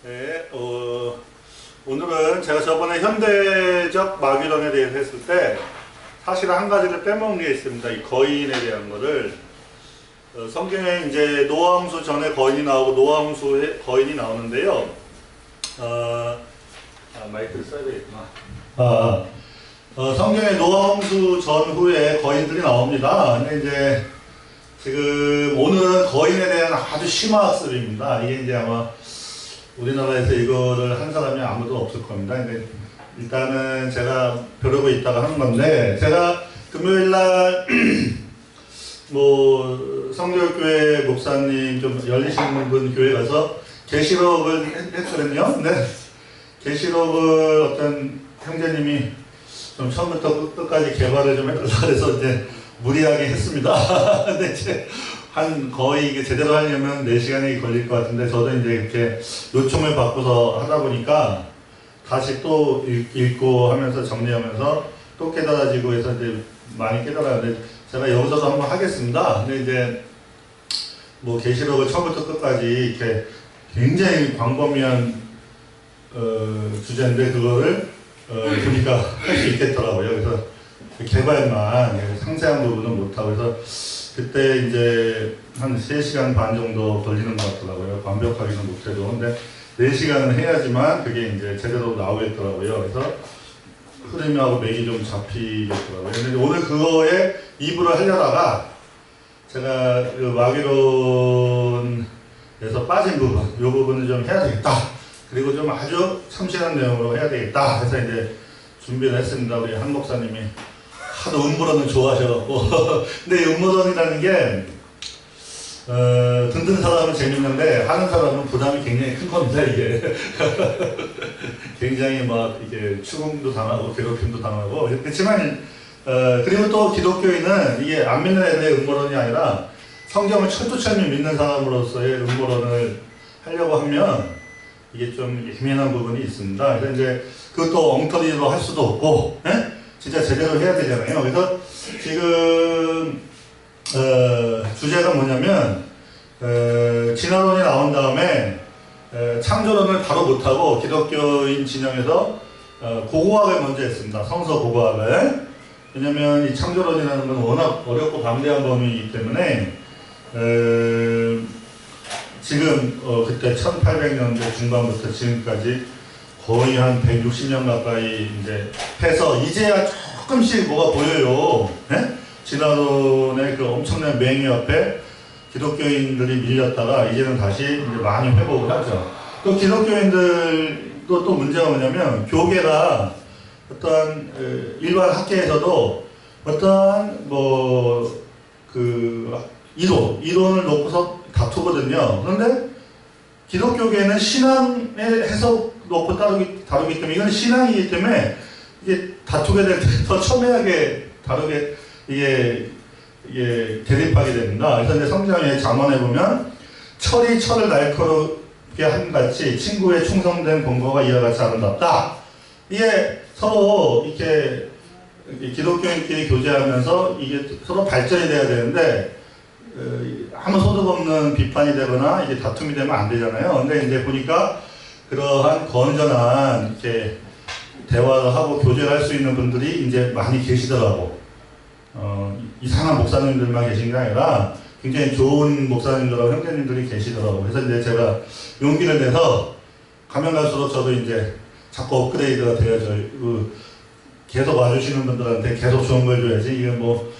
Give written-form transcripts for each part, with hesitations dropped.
네, 오늘은 제가 저번에 현대적 마귀론에 대해서 했을 때 사실 한 가지를 빼먹은 게 있습니다. 이 거인에 대한 거를 성경에 이제 노아홍수 전에 거인이 나오고 노아홍수에 거인이 나오는데요. 마이크를 써야 되겠구나. 성경에 노아홍수 전후에 거인들이 나옵니다. 근데 이제 지금 오늘은 거인에 대한 아주 심화학습입니다. 이게 이제 아마 우리나라에서 이거를 한 사람이 아무도 없을 겁니다. 근데 일단은 제가 벼르고 있다가 하는 건데, 제가 금요일날 뭐 성결교회 목사님 좀 열리시는 분 교회 가서 계시록을 했거든요. 근데 계시록을 어떤 형제님이 좀 처음부터 끝까지 개발을 좀 해달라 그래서 이제 무리하게 했습니다. 근데 이제 거의 이게 제대로 하려면 4시간이 걸릴 것 같은데, 저도 이제 이렇게 요청을 받고서 하다 보니까 다시 또 읽고 하면서 정리하면서 또 깨달아지고 해서 이제 많이 깨달았는데, 제가 여기서도 한번 하겠습니다. 근데 이제 뭐 계시록을 처음부터 끝까지 이렇게 굉장히 광범위한 주제인데, 그거를 보니까 할 수 있겠더라고요. 그래서 개발만 상세한 부분은 못하고, 그래서 그때 이제 한 3시간 반 정도 걸리는 것 같더라고요. 완벽하게는 못해도. 근데 4시간은 해야지만 그게 이제 제대로 나오겠더라고요. 그래서 흐름하고 맥이 좀 잡히겠더라고요. 근데 오늘 그거에 2부를 하려다가 제가 그 마귀론에서 빠진 부분, 이 부분을 좀 해야 되겠다. 그리고 좀 아주 참신한 내용으로 해야 되겠다. 해서 이제 준비를 했습니다. 우리 한 목사님이 하도 음모론을 좋아하셔갖고. 근데 이 음모론이라는 게 듣는 사람은 재밌는데 하는 사람은 부담이 굉장히 큰 겁니다. 이게 굉장히 막 이게 추궁도 당하고 괴롭힘도 당하고 그렇지만 그리고 또 기독교인은 이게 안 믿는 애들의 음모론이 아니라 성경을 철두철미 믿는 사람으로서의 음모론을 하려고 하면 이게 좀 예민한 부분이 있습니다. 그래서 이제 그것도 엉터리로 할 수도 없고, 진짜 제대로 해야 되잖아요. 그래서 지금 주제가 뭐냐면 진화론이 나온 다음에 창조론을 바로 못하고 기독교인 진영에서 고고학을 먼저 했습니다. 성서 고고학을. 왜냐면 이 창조론이라는 건 워낙 어렵고 방대한 범위이기 때문에 지금 그때 1800년대 중반부터 지금까지 거의 한 160년 가까이 이제 해서 이제야 조금씩 뭐가 보여요. 네? 진화론의 그 엄청난 맹위 앞에 기독교인들이 밀렸다가 이제는 다시 이제 많이 회복을 하죠. 또 기독교인들도 또 문제가 뭐냐면, 교계가 어떠한 일반 학계에서도 어떠한 뭐 그 이론을 놓고서 다투거든요. 그런데 기독교계는 신앙의 해석 놓고 다루기 때문에, 이건 신앙이기 때문에 이게 다투게 될 때 더 첨예하게 다르게 이게 대립하게 됩니다. 그래서 이제 성경의 잠언에 보면 철이 철을 날카롭게 함같이 친구의 충성된 본거가 이와 같이 아름답다. 이게 서로 이렇게 기독교인끼리 교제하면서 이게 서로 발전이 돼야 되는데, 아무 소득 없는 비판이 되거나 이게 다툼이 되면 안 되잖아요. 근데 이제 보니까 그러한 건전한 이렇게 대화를 하고 교제를 할 수 있는 분들이 이제 많이 계시더라고. 이상한 목사님들만 계신 게 아니라 굉장히 좋은 목사님들하고 형제님들이 계시더라고. 그래서 이제 제가 용기를 내서 가면 갈수록 저도 이제 자꾸 업그레이드가 되어져. 계속 와주시는 분들한테 계속 좋은 걸 줘야지. 이게 뭐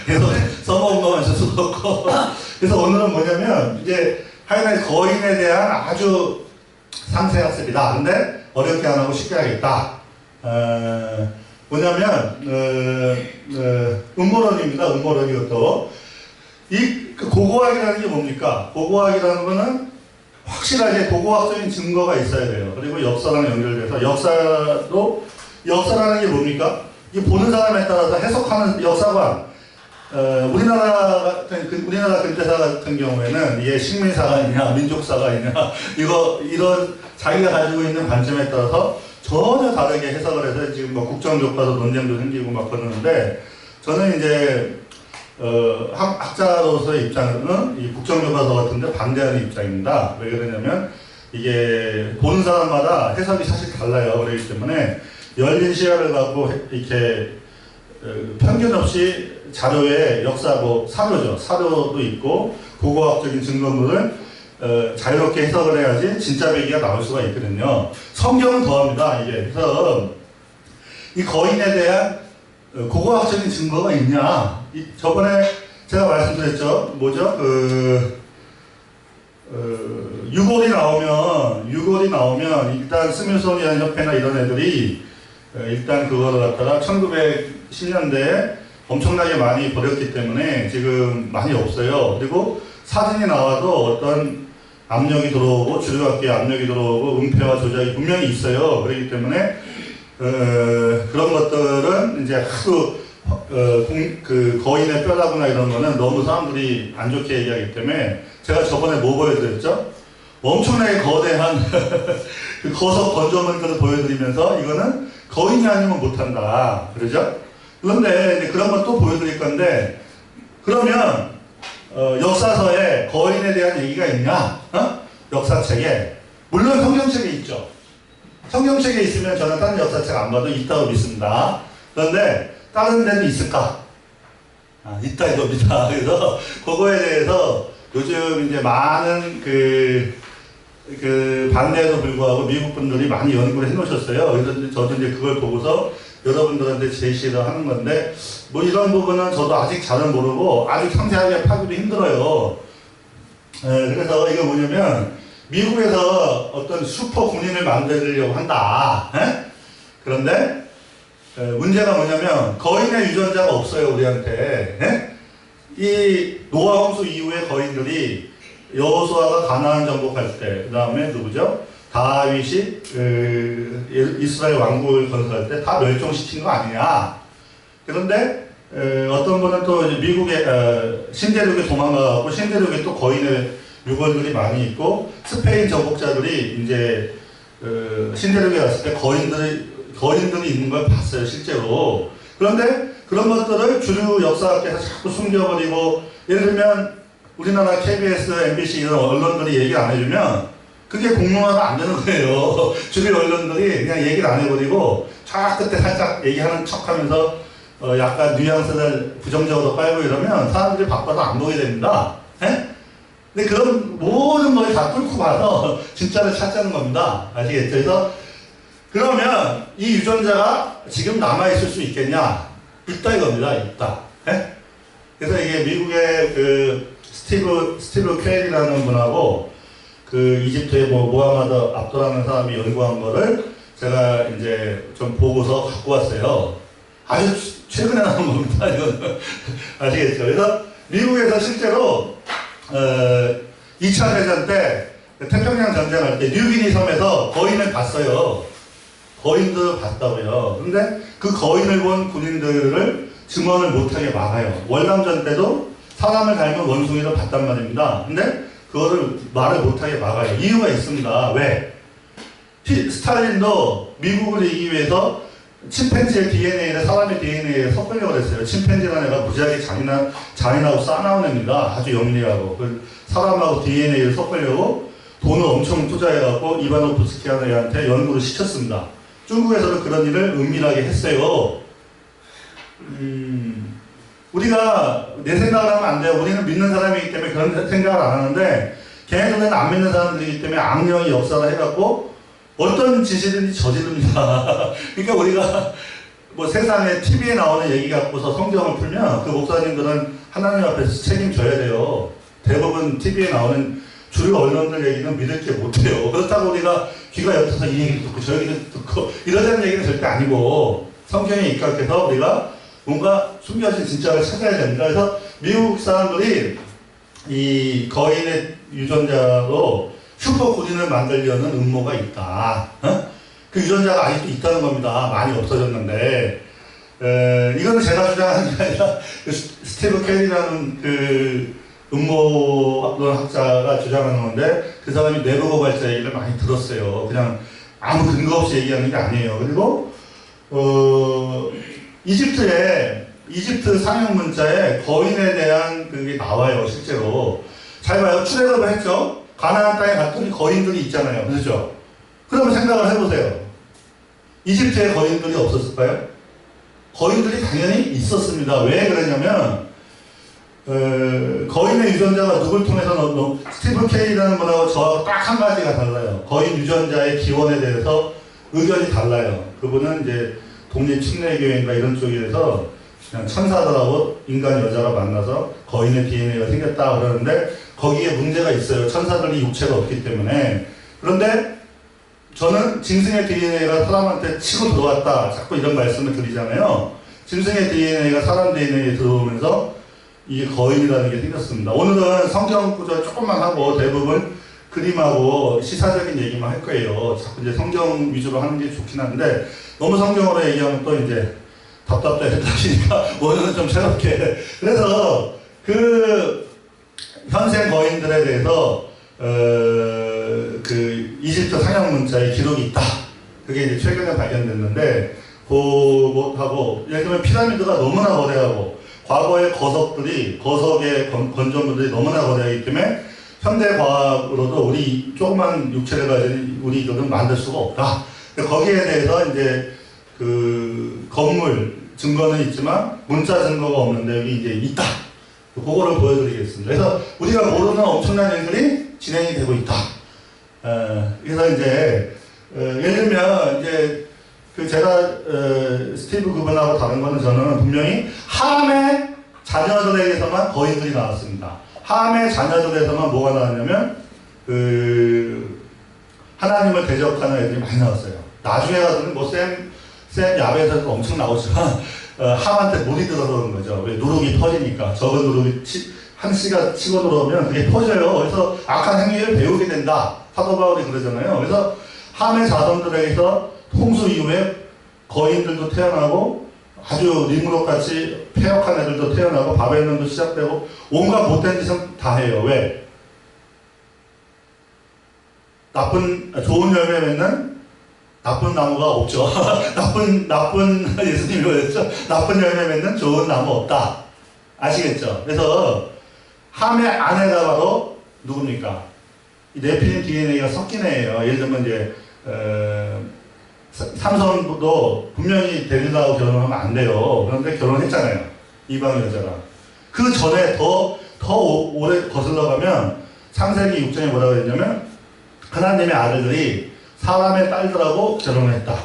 계속 써먹은 것만 줄 수도 없고. 그래서 오늘은 뭐냐면, 이제 하여간 거인에 대한 아주 상세학습이다. 근데 어렵게 안 하고 쉽게 하겠다. 뭐냐면 음모론입니다. 음모론. 이것도 그 고고학이라는 게 뭡니까? 고고학이라는 거는 확실하게 고고학적인 증거가 있어야 돼요. 그리고 역사랑 연결돼서, 역사라는 게 뭡니까? 이게 보는 사람에 따라서 해석하는 역사관. 우리나라 근대사 같은 경우에는 이게 식민사가 있냐, 민족사가 있냐, 이런 자기가 가지고 있는 관점에 따라서 전혀 다르게 해석을 해서 지금 뭐 국정교과서 논쟁도 생기고 막 그러는데, 저는 이제 학자로서의 입장은 이 국정교과서 같은데 반대하는 입장입니다. 왜 그러냐면 이게 보는 사람마다 해석이 사실 달라요. 그렇기 때문에 열린 시야를 갖고 이렇게 편견 없이 자료의 역사, 사료죠. 사료도 있고 고고학적인 증거물을 자유롭게 해석을 해야지 진짜 배기가 나올 수가 있거든요. 성경은 더합니다. 이게 그래서 이 거인에 대한 고고학적인 증거가 있냐? 저번에 제가 말씀드렸죠. 뭐죠? 유골이 나오면 일단 스미소니안 협회나 이런 애들이 일단 그거를 갖다가 1910년대에 엄청나게 많이 버렸기 때문에 지금 많이 없어요. 그리고 사진이 나와도 어떤 압력이 들어오고 주류학계에 압력이 들어오고 은폐와 조작이 분명히 있어요. 그렇기 때문에 그런 것들은 이제 하도 그 거인의 뼈라거나 이런 거는 너무 사람들이 안 좋게 얘기하기 때문에 제가 저번에 뭐 보여드렸죠? 엄청나게 거대한 그 거석 건조물들을 보여드리면서 이거는 거인이 아니면 못한다. 그러죠? 그런데 이제 그런 걸 또 보여드릴 건데 그러면 역사서에 거인에 대한 얘기가 있냐? 역사책에. 물론 성경책에 있죠. 성경책에 있으면 저는 다른 역사책 안 봐도 있다고 믿습니다. 그런데 다른 데는 있을까? 있다 이겁니다. 그래서 그거에 대해서 요즘 이제 많은 반대에도 불구하고 미국 분들이 많이 연구를 해 놓으셨어요. 그래서 저도 이제 그걸 보고서 여러분들한테 제시를 하는 건데, 뭐 이런 부분은 저도 아직 잘은 모르고 아주 상세하게 파기도 힘들어요. 그래서 이거 뭐냐면, 미국에서 어떤 슈퍼 군인을 만들려고 한다. 그런데, 문제가 뭐냐면, 거인의 유전자가 없어요, 우리한테. 이 노아 홍수 이후의 거인들이 여호수아가 가나안 정복할 때, 그 다음에 누구죠? 다윗이 이스라엘 왕국을 건설할 때 다 멸종시킨 거 아니냐. 그런데 어떤 분은 또 미국의 신대륙에 도망가고 신대륙에 또 거인의 유골들이 많이 있고 스페인 정복자들이 이제 신대륙에 갔을 때 거인들이 있는 걸 봤어요, 실제로. 그런데 그런 것들을 주류 역사학계에서 자꾸 숨겨버리고, 예를 들면 우리나라 KBS, MBC 이런 언론들이 얘기 안 해주면 그게 공론화가 안 되는 거예요. 주류 언론들이 그냥 얘기를 안 해버리고 쫙 끝에 살짝 얘기하는 척하면서 약간 뉘앙스를 부정적으로 빨고 이러면 사람들이 바빠서 안 보게 됩니다. 근데 그런 모든 걸 다 뚫고 가서 진짜를 찾자는 겁니다. 아시겠죠? 그래서 그러면 이 유전자가 지금 남아있을 수 있겠냐? 있다 이겁니다. 있다. 그래서 이게 미국의 스티브 퀘일이라는 분하고 이집트의 모하마드 압도라는 사람이 연구한 거를 제가 이제 좀 보고서 갖고 왔어요. 아주 최근에 나온 겁니다. 이건 아시겠죠? 그래서 미국에서 실제로 2차 대전 때 태평양 전쟁할 때 뉴기니 섬에서 거인을 봤어요. 거인도 봤다고요. 근데 그 거인을 본 군인들을 증언을 못하게 막아요. 월남전 때도 사람을 닮은 원숭이를 봤단 말입니다. 근데 그거를 말을 못하게 막아요. 이유가 있습니다. 왜? 스탈린도 미국을 이기기 위해서 침팬지의 DNA를 사람의 DNA에 섞으려고 했어요. 침팬지라는 애가 무지하게 잔인하고 싸나운 애입니다. 아주 영리하고. 사람하고 DNA를 섞으려고 돈을 엄청 투자해갖고 이바노프스키라는 애한테 연구를 시켰습니다. 중국에서도 그런 일을 은밀하게 했어요. 우리가 내 생각을 하면 안 돼요. 우리는 믿는 사람이기 때문에 그런 생각을 안 하는데, 걔네들은 안 믿는 사람들이기 때문에 악령이 역사를 해갖고 어떤 짓이든지 저지릅니다. 그러니까 우리가 뭐 세상에 TV에 나오는 얘기 갖고서 성경을 풀면 그 목사님들은 하나님 앞에서 책임져야 돼요. 대부분 TV에 나오는 주류 언론들 얘기는 믿을 게 못해요. 그렇다고 우리가 귀가 옅어서 이 얘기를 듣고 저 얘기를 듣고 이러자는 얘기는 절대 아니고, 성경에 입각해서 우리가 뭔가 숨겨진 진짜를 찾아야 됩니다. 그래서 미국 사람들이 이 거인의 유전자로 슈퍼 군인을 만들려는 음모가 있다. 그 유전자가 아직도 있다는 겁니다. 많이 없어졌는데. 이거는 제가 주장하는 게 아니라 스티브 켈리라는 음모론 학자가 주장하는 건데, 그 사람이 내부 고발자 얘기를 많이 들었어요. 그냥 아무 근거 없이 얘기하는 게 아니에요. 그리고 이집트 상형 문자에 거인에 대한 그게 나와요, 실제로. 잘 봐요. 출애굽을 했죠? 가나안 땅에 갔더니 거인들이 있잖아요. 그렇죠? 그러면 생각을 해보세요. 이집트에 거인들이 없었을까요? 거인들이 당연히 있었습니다. 왜 그러냐면 거인의 유전자가 누굴 통해서 스티브 케이라는 분하고 저하고 딱 한 가지가 달라요. 거인 유전자의 기원에 대해서 의견이 달라요. 그분은 이제 독립침례교회인가 이런 쪽에서 그냥 천사들하고 인간 여자가 만나서 거인의 DNA가 생겼다 그러는데 거기에 문제가 있어요. 천사들이 육체가 없기 때문에. 그런데 저는 짐승의 DNA가 사람한테 치고 들어왔다. 자꾸 이런 말씀을 드리잖아요. 짐승의 DNA가 사람 DNA에 들어오면서 이게 거인이라는 게 생겼습니다. 오늘은 성경 구절 조금만 하고 대부분 그림하고 시사적인 얘기만 할 거예요. 자꾸 이제 성경 위주로 하는 게 좋긴 한데 너무 성경으로 얘기하면 또 이제 답답하시니까 오늘은 좀 새롭게. 그래서 그 현생 거인들에 대해서 그 이집트 상형 문자에 기록이 있다. 그게 이제 최근에 발견됐는데 그것하고 예를 들면 피라미드가 너무나 거대하고 과거의 거석의 건조물들이 너무나 거대하기 때문에 현대 과학으로도 우리 조그만 육체를 가진 우리들은 만들 수가 없다. 거기에 대해서 이제 그 건물 증거는 있지만 문자 증거가 없는데 여기 이제 있다. 그거를 보여드리겠습니다. 그래서 우리가 모르는 엄청난 일들이 진행이 되고 있다. 그래서 이제 예를 들면 이제 그 제가 스티브 그분하고 다른 거는 저는 분명히 함의 자녀들에게서만 거인들이 나왔습니다. 함의 자녀들에서만 뭐가 나왔냐면 그 하나님을 대적하는 애들이 많이 나왔어요. 나중에 가서는 뭐 샘 야베에서도 엄청 나오지만 함한테 물이 들어오는 거죠. 왜 누룩이 퍼지니까. 적은 누룩이 한 씨가 치고 들어오면 그게 퍼져요. 그래서 악한 행위를 배우게 된다. 사도 바울이 그러잖아요. 그래서 함의 자손들에게서 홍수 이후에 거인들도 태어나고 아주 니무롯같이 폐역한 애들도 태어나고 바벨론도 시작되고 온갖 못된 짓은 다 해요. 왜? 좋은 열매 맺는 나쁜 나무가 없죠. 나쁜 예수님이 그랬죠. 나쁜 열매 맺는 좋은 나무 없다. 아시겠죠? 그래서 함의 아내가 바로 누굽니까? 이 네필림 DNA가 섞인 애예요. 예를 들면 이제 삼손도 분명히 데릴라하고 결혼하면 안 돼요. 그런데 결혼했잖아요. 이방 여자가. 그 전에 더 오래 거슬러 가면 창세기 6장에 뭐라고 했냐면 하나님의 아들들이 사람의 딸들하고 결혼했다.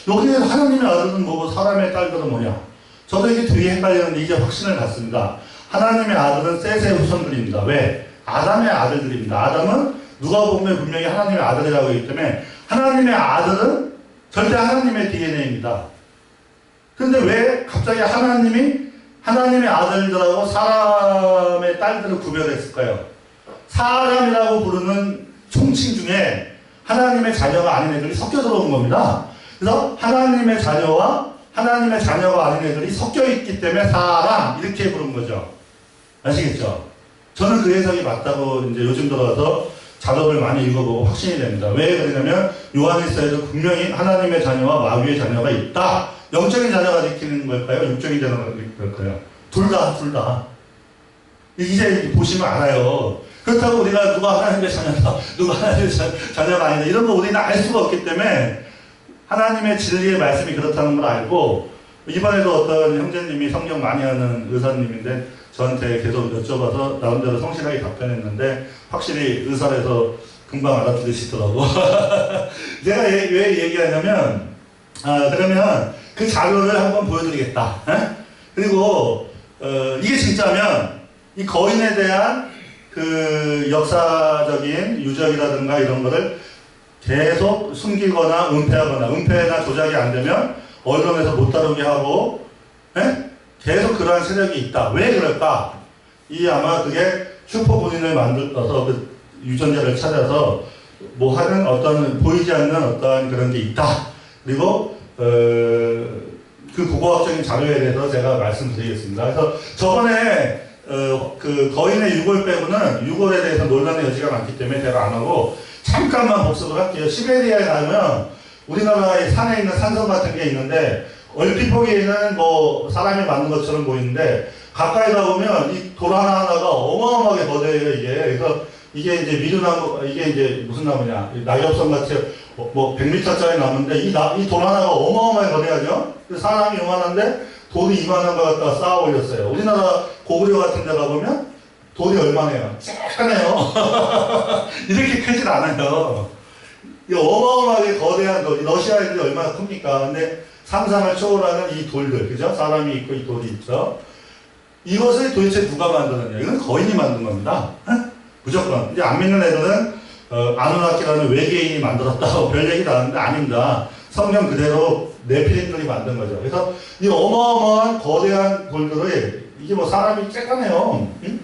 여기에 하나님의 아들은 뭐고 사람의 딸들은 뭐냐? 저도 이게 되게 헷갈리는데 이제 확신을 갖습니다. 하나님의 아들은 셋의 후손들입니다. 왜? 아담의 아들들입니다. 아담은 누가 보면 분명히 하나님의 아들이라고 하기 때문에 하나님의 아들은 절대 하나님의 DNA입니다. 그런데 왜 갑자기 하나님의 아들들하고 사람의 딸들을 구별했을까요? 사람이라고 부르는 총칭 중에 하나님의 자녀가 아닌 애들이 섞여 들어온 겁니다. 그래서 하나님의 자녀와 하나님의 자녀가 아닌 애들이 섞여 있기 때문에 사람 이렇게 부른 거죠. 아시겠죠? 저는 그 해석이 맞다고 이제 요즘 들어와서 자료를 많이 읽어보고 확신이 됩니다. 왜 그러냐면 요한일서에도 분명히 하나님의 자녀와 마귀의 자녀가 있다. 영적인 자녀가 지키는 걸까요? 육적인 자녀가 지키는 걸까요? 둘 다. 이제 보시면 알아요. 그렇다고 우리가 누가 하나님의 자녀다, 누가 하나님의 자녀가 아니다 이런 거 우리는 알 수가 없기 때문에 하나님의 진리의 말씀이 그렇다는 걸 알고 이번에도 어떤 형제님이 성경 많이 하는 의사님인데 저한테 계속 여쭤봐서 나름대로 성실하게 답변했는데 확실히 의사라서 금방 알아들으시더라고. 제가 왜 얘기하냐면 그러면 그 자료를 한번 보여드리겠다. 그리고 이게 진짜면 이 거인에 대한 그 역사적인 유적이라든가 이런 거를 계속 숨기거나 은폐나 조작이 안 되면 언론에서 못 다루게 하고 계속 그러한 세력이 있다. 왜 그럴까? 아마 그게 슈퍼 본인을 만들어서 그 유전자를 찾아서 뭐 하는 어떤 보이지 않는 어떠한 그런 게 있다. 그리고 그 고고학적인 자료에 대해서 제가 말씀드리겠습니다. 그래서 저번에 그 거인의 유골 빼고는 유골에 대해서 논란의 여지가 많기 때문에 제가 안 하고 잠깐만 복습을 할게요. 시베리아에 가면 우리나라의 산에 있는 산성 같은 게 있는데 얼핏 보기에는 뭐 사람이 만든 것처럼 보이는데 가까이 가보면 이 돌 하나하나가 어마어마하게 거대해요. 이게 그래서 이게 이제 미루나무, 이게 이제 무슨 나무냐. 낙엽선 같이 뭐 100m짜리 나무인데 이 돌 하나가 어마어마하게 거대하죠? 사람이 요만한데 돌이 이만한 거 갖다가 쌓아 올렸어요. 우리나라 고구려 같은 데 가보면 돌이 얼마네요? 쬐깐해요. 이렇게 크진 않아요. 이 어마어마하게 거대한 돌, 러시아 애들이 얼마나 큽니까? 근데 상상을 초월하는 이 돌들, 그죠? 사람이 있고 이 돌이 있죠? 이것을 도대체 누가 만드느냐? 이건 거인이 만든 겁니다. 무조건. 이제 안 믿는 애들은, 아누나키라는 외계인이 만들었다고 별 얘기 나왔는데 아닙니다. 성경 그대로 네피림들이 만든 거죠. 그래서 이 어마어마한 거대한 돌들을, 이게 뭐 사람이 쬐까네요. 응?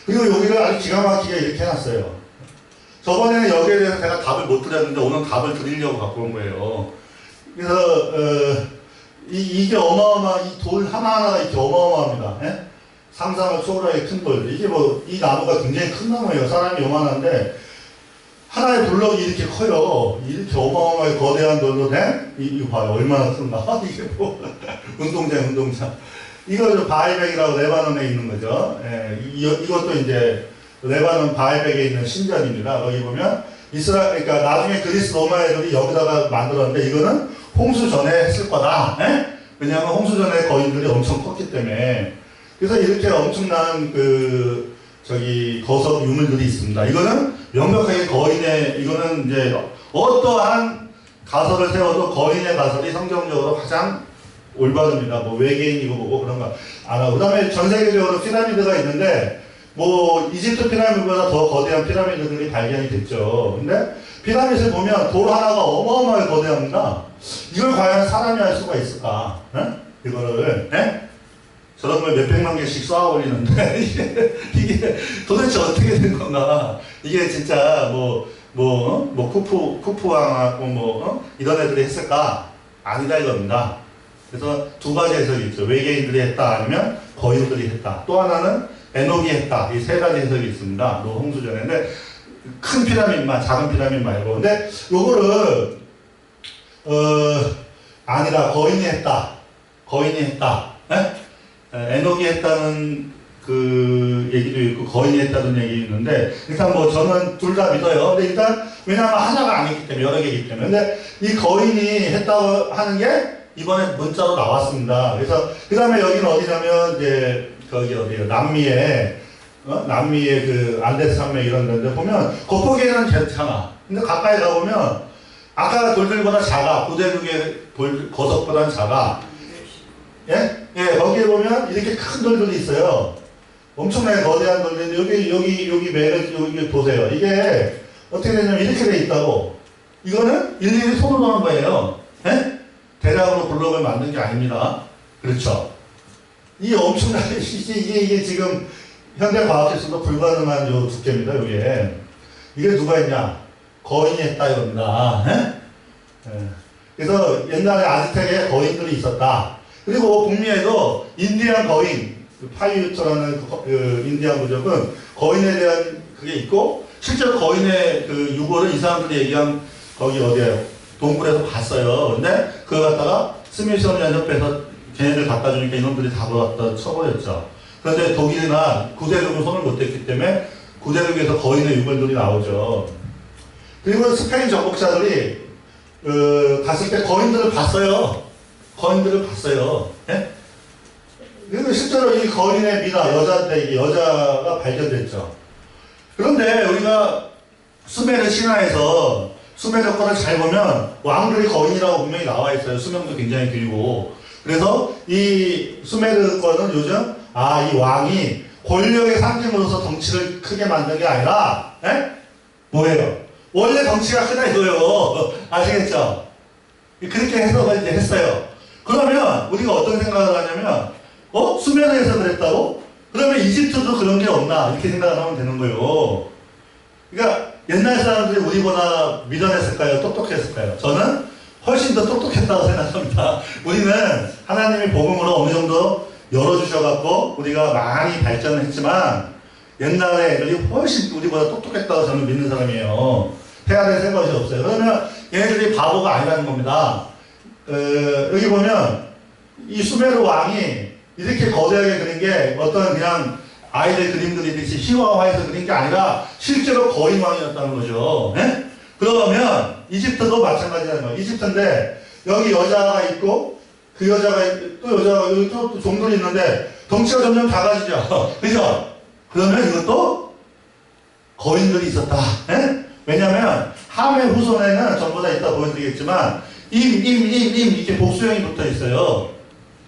그리고 여기를 아주 기가 막히게 이렇게 해놨어요. 저번에는 여기에 대해서 제가 답을 못 드렸는데 오늘 답을 드리려고 갖고 온 거예요. 그래서 이게 이 돌 하나하나가 이렇게 어마어마합니다. 예? 상상을 초월하게 큰 돌. 이게 뭐 이 나무가 굉장히 큰 나무예요. 사람이 요만한데 하나의 블럭이 이렇게 커요. 이렇게 어마어마하게 거대한 돌로 된 이거 봐요. 얼마나 큰가? 이게 뭐 운동장. 이거 바알백이라고 레바논에 있는 거죠. 예, 이것도 이제 레바논 바알백에 있는 신전입니다. 거기 보면 그러니까 나중에 그리스 로마 애들이 여기다가 만들었는데 이거는 홍수 전에 했을 거다. 예? 왜냐하면 홍수 전에 거인들이 엄청 컸기 때문에. 그래서 이렇게 엄청난 거석 유물들이 있습니다. 이거는 명백하게 이거는 이제 어떠한 가설을 세워도 거인의 가설이 성경적으로 가장 올바릅니다. 뭐 외계인이고 뭐고 그런 거 안 하고. 그 다음에 전 세계적으로 피라미드가 있는데 뭐 이집트 피라미드보다 더 거대한 피라미드들이 발견이 됐죠. 근데 피라미드를 보면 돌 하나가 어마어마하게 거대합니다. 이걸 과연 사람이 할 수가 있을까? 이거를 저런 걸 몇백만 개씩 쏘아 올리는데 이게 도대체 어떻게 된 건가? 이게 진짜 쿠프왕하고 이런 애들이 했을까? 아니다 이겁니다. 그래서 두 가지 해석이 있죠. 외계인들이 했다 아니면 거인들이 했다. 또 하나는 에녹이 했다. 이 세 가지 해석이 있습니다. 홍수전에. 근데 큰 피라미드만, 작은 피라미드 말고. 근데 요거를 아니라 거인이 했다. 에녹이 했다는 그 얘기도 있고 거인이 했다는 얘기 있는데 일단 뭐 저는 둘 다 믿어요. 근데 일단 왜냐하면 하나가 아니기 때문에 여러 개이기 때문에. 근데 이 거인이 했다고 하는 게 이번에 문자로 나왔습니다. 그래서 그 다음에 여기는 어디냐면 이제 거기 어디요? 남미의 그 안데스 산맥 이런 데인데 보면 겉보기에는 괜찮아. 근데 가까이 가보면 아까 돌들보다 작아. 고대륙의 거석보다는 작아. 예? 거기에 보면 이렇게 큰 돌들이 있어요. 엄청나게 거대한 돌들인데 여기 매를 여기 보세요. 이게 어떻게 되냐면 이렇게 돼 있다고. 이거는 일일이 손으로 한 거예요. 예? 대량으로 블록을 만든 게 아닙니다. 그렇죠? 이 엄청나게 이게 지금 현대 과학에서도 불가능한 요 두께입니다. 이게 누가 했냐? 거인이 했다 이겁니다. 그래서 옛날에 아즈텍에 거인들이 있었다. 그리고 북미에도 인디안 거인, 파이유처라는 인디안 부족은 거인에 대한 그게 있고 실제로 거인의 그 유골을 이 사람들이 얘기한 거기 어디에요? 동굴에서 봤어요. 근데 그거 갖다가 스미소니안 협회에서 걔네들 갖다 주니까 이놈들이 다 갖다 쳐버렸죠. 그런데 독일이나 구대륙은 손을 못 댔기 때문에 구대륙에서 거인의 유골들이 나오죠. 그리고 스페인 정복자들이 갔을 때 거인들을 봤어요. 예? 그리고 실제로 이 거인의 미나, 여자가 발견됐죠. 그런데 우리가 수메르 신화에서 수메르 거를 잘 보면 왕들이 거인이라고 분명히 나와 있어요. 수명도 굉장히 길고. 그래서 이 수메르 거는 요즘 이 왕이 권력의 상징으로서 덩치를 크게 만든 게 아니라 뭐예요? 원래 덩치가 크다 이거예요. 아시겠죠? 그렇게 해석을 이제 했어요. 그러면 우리가 어떤 생각을 하냐면 수메르에서 그랬다고? 그러면 이집트도 그런 게 없나? 이렇게 생각을 하면 되는 거예요. 그러니까 옛날 사람들이 우리보다 미련했을까요? 똑똑했을까요? 저는 훨씬 더 똑똑했다고 생각합니다. 우리는 하나님이 복음으로 어느 정도 열어주셔갖고 우리가 많이 발전을 했지만 옛날에 애들이 훨씬 우리보다 똑똑했다고 저는 믿는 사람이에요. 해야 될 생각이 없어요. 그러면 얘네들이 바보가 아니라는 겁니다. 여기 보면 이 수메르 왕이 이렇게 거대하게 그린 게 어떤 그냥 아이들 그림 그리듯이 희화화해서 그린 게 아니라 실제로 거인 왕이었다는 거죠. 예? 그러면 이집트도 마찬가지라는 거예요. 이집트인데 여기 여자가 있고 그 여자가 또 여자가 여기 또 종들이 있는데 덩치가 점점 작아지죠. 그죠? 그러면 이것도 거인들이 있었다. 예? 왜냐면 함의 후손에는 전부 다 이따 보여드리겠지만 임 이렇게 복수형이 붙어 있어요.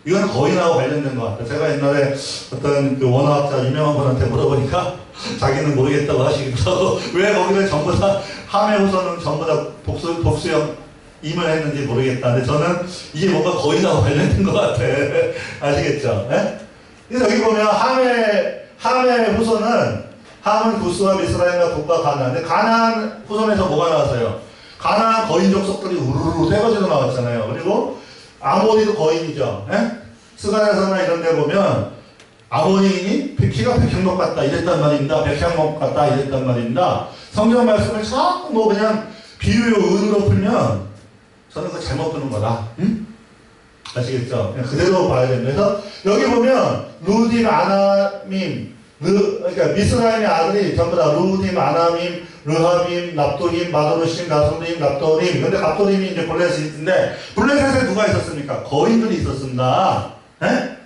이건 거인하고 관련된 것 같아요. 제가 옛날에 어떤 그 원어학자 유명한 분한테 물어보니까 자기는 모르겠다고 하시기도 하고 왜 거기를 전부 다 함의 후손은 전부 다 복수형 임을 했는지 모르겠다는데 저는 이게 뭔가 거인하고 관련된 것 같아. 아시겠죠? 예? 그래서 여기 보면 함의 후손은 함은 구스와 미스라임과 북과 가나안. 가나안 후손에서 뭐가 나왔어요? 가나안 거인 족속들이 우르르 떼거지로 나왔잖아요. 그리고 아모니도 거인이죠. 예? 스가랴서나 이런 데 보면 아모니인이 키가 백향목 같다 이랬단 말입니다. 백향목 같다 이랬단 말입니다. 성경 말씀을 자꾸 뭐 그냥 비유요 은으로 풀면 저는 그거 잘못 푸는 거다. 응? 아시겠죠? 그냥 그대로 봐야 됩니다. 그래서 여기 보면 루딘, 아나밈, 그러니까 미스라임의 아들이 전부 다 루딘, 아나밈, 르하빔, 납도림, 마도르심, 나솔림, 납도림. 근데 납도림이 이제 블레셋인데 블레셋에 누가 있었습니까? 거인들이 있었습니다. 에?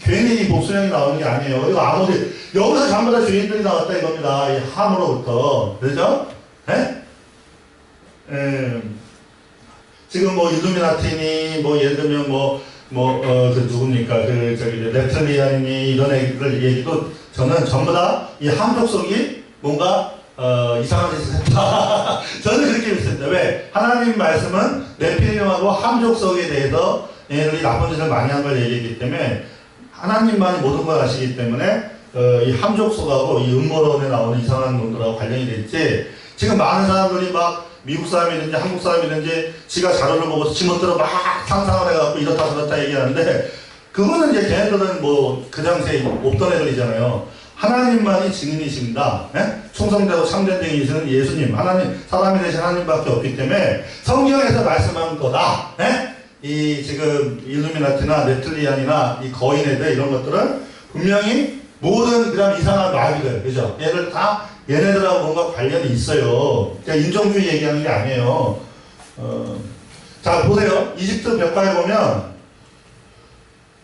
괜히 복수형이 나오는 게 아니에요. 이거 아무리 여기서 전부 다 주인들이 나왔다 이겁니다. 이 함으로부터. 그렇죠? 에? 지금 뭐 일루미나티니 뭐 예를 들면 그 누굽니까? 그 저기 랩틀리안이 이런 애들 얘기도 저는 전부 다 이 함족속이 뭔가 이상한 짓을 했다. 저는 그렇게 믿습니다. 왜? 하나님 말씀은 네피림하고 함족속에 대해서 얘네들이 나쁜 짓을 많이 한 걸 얘기했기 때문에 하나님만이 모든 걸 아시기 때문에 이 함족속하고 이 음모론에 나오는 이상한 놈들하고 관련이 됐지. 지금 많은 사람들이 막 미국 사람이든지 한국 사람이든지 지가 자료를 보고서 지멋대로 막 상상을 해갖고 이렇다 저렇다 얘기하는데 그거는 이제 걔네들은 뭐 그 당시에 없던 애들이잖아요. 하나님만이 증인이십니다. 예? 충성되고 참된 증인이시는 예수님, 하나님, 사람이 되신 하나님밖에 없기 때문에 성경에서 말씀한 거다. 예? 이 지금 일루미나티나 네틀리안이나 이 거인애들 이런 것들은 분명히 모든 그런 이상한 마귀들, 그죠? 얘들 다 얘네들하고 뭔가 관련이 있어요. 그러니까 인종주의 얘기하는 게 아니에요. 자, 보세요. 이집트 벽화에 보면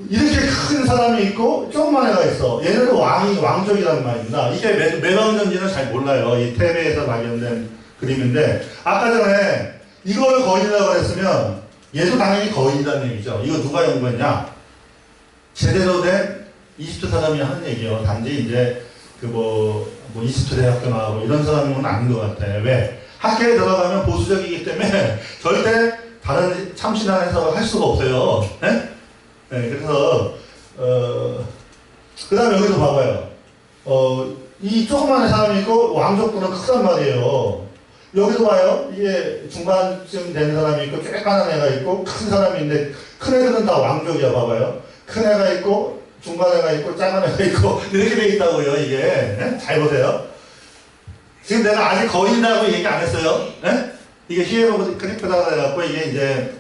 이렇게 큰 사람이 있고 조그만 애가 있어. 얘네들 왕족이라는 말입니다. 이게 매방전지는 잘 몰라요. 이 테베에서 발견된 그림인데 아까 전에 이걸 거인이라고 했으면 얘도 당연히 거인이라는 얘기죠. 이거 누가 연구했냐? 제대로 된 이집트 사람이 하는 얘기예요. 단지 이제 뭐 이집트 대학교 나오고 이런 사람은 아닌 것 같아요. 왜? 학교에 들어가면 보수적이기 때문에 절대 다른 참신한 해석을 할 수가 없어요. 네? 네, 그래서 그 다음에 여기도 봐봐요. 이 조그마한 사람이 있고 왕족분은 크단 말이에요. 여기도 봐요. 이게 중반쯤 된 사람이 있고 쬐깐한 애가 있고 큰 사람이 있는데 큰 애들은 다 왕족이야. 봐봐요. 큰 애가 있고 중간 애가 있고 작은 애가 있고 이렇게 돼 있다고요. 이게 네? 잘 보세요. 지금 내가 아직 거인이라고 얘기 안 했어요. 네? 이게 히에로그리프라고 해갖고 이게 이제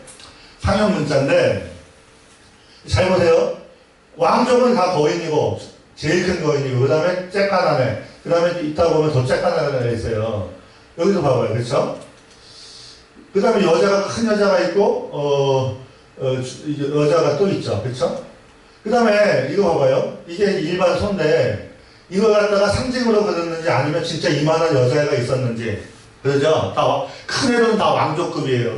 상형 문자인데 잘 보세요. 왕족은 다 거인이고 제일 큰 거인이고 그 다음에 쬐깐한 애 그 다음에 있다 보면 더 쬐깐한 애가 있어요. 여기도 봐봐요. 그렇죠? 그 다음에 여자가 큰 여자가 있고 여자가 또 있죠. 그렇죠? 그 다음에 이거 봐봐요. 이게 일반 손인데 이걸 갖다가 상징으로 그렸는지 아니면 진짜 이만한 여자애가 있었는지. 그러죠? 큰 애들은 다 왕족급이에요.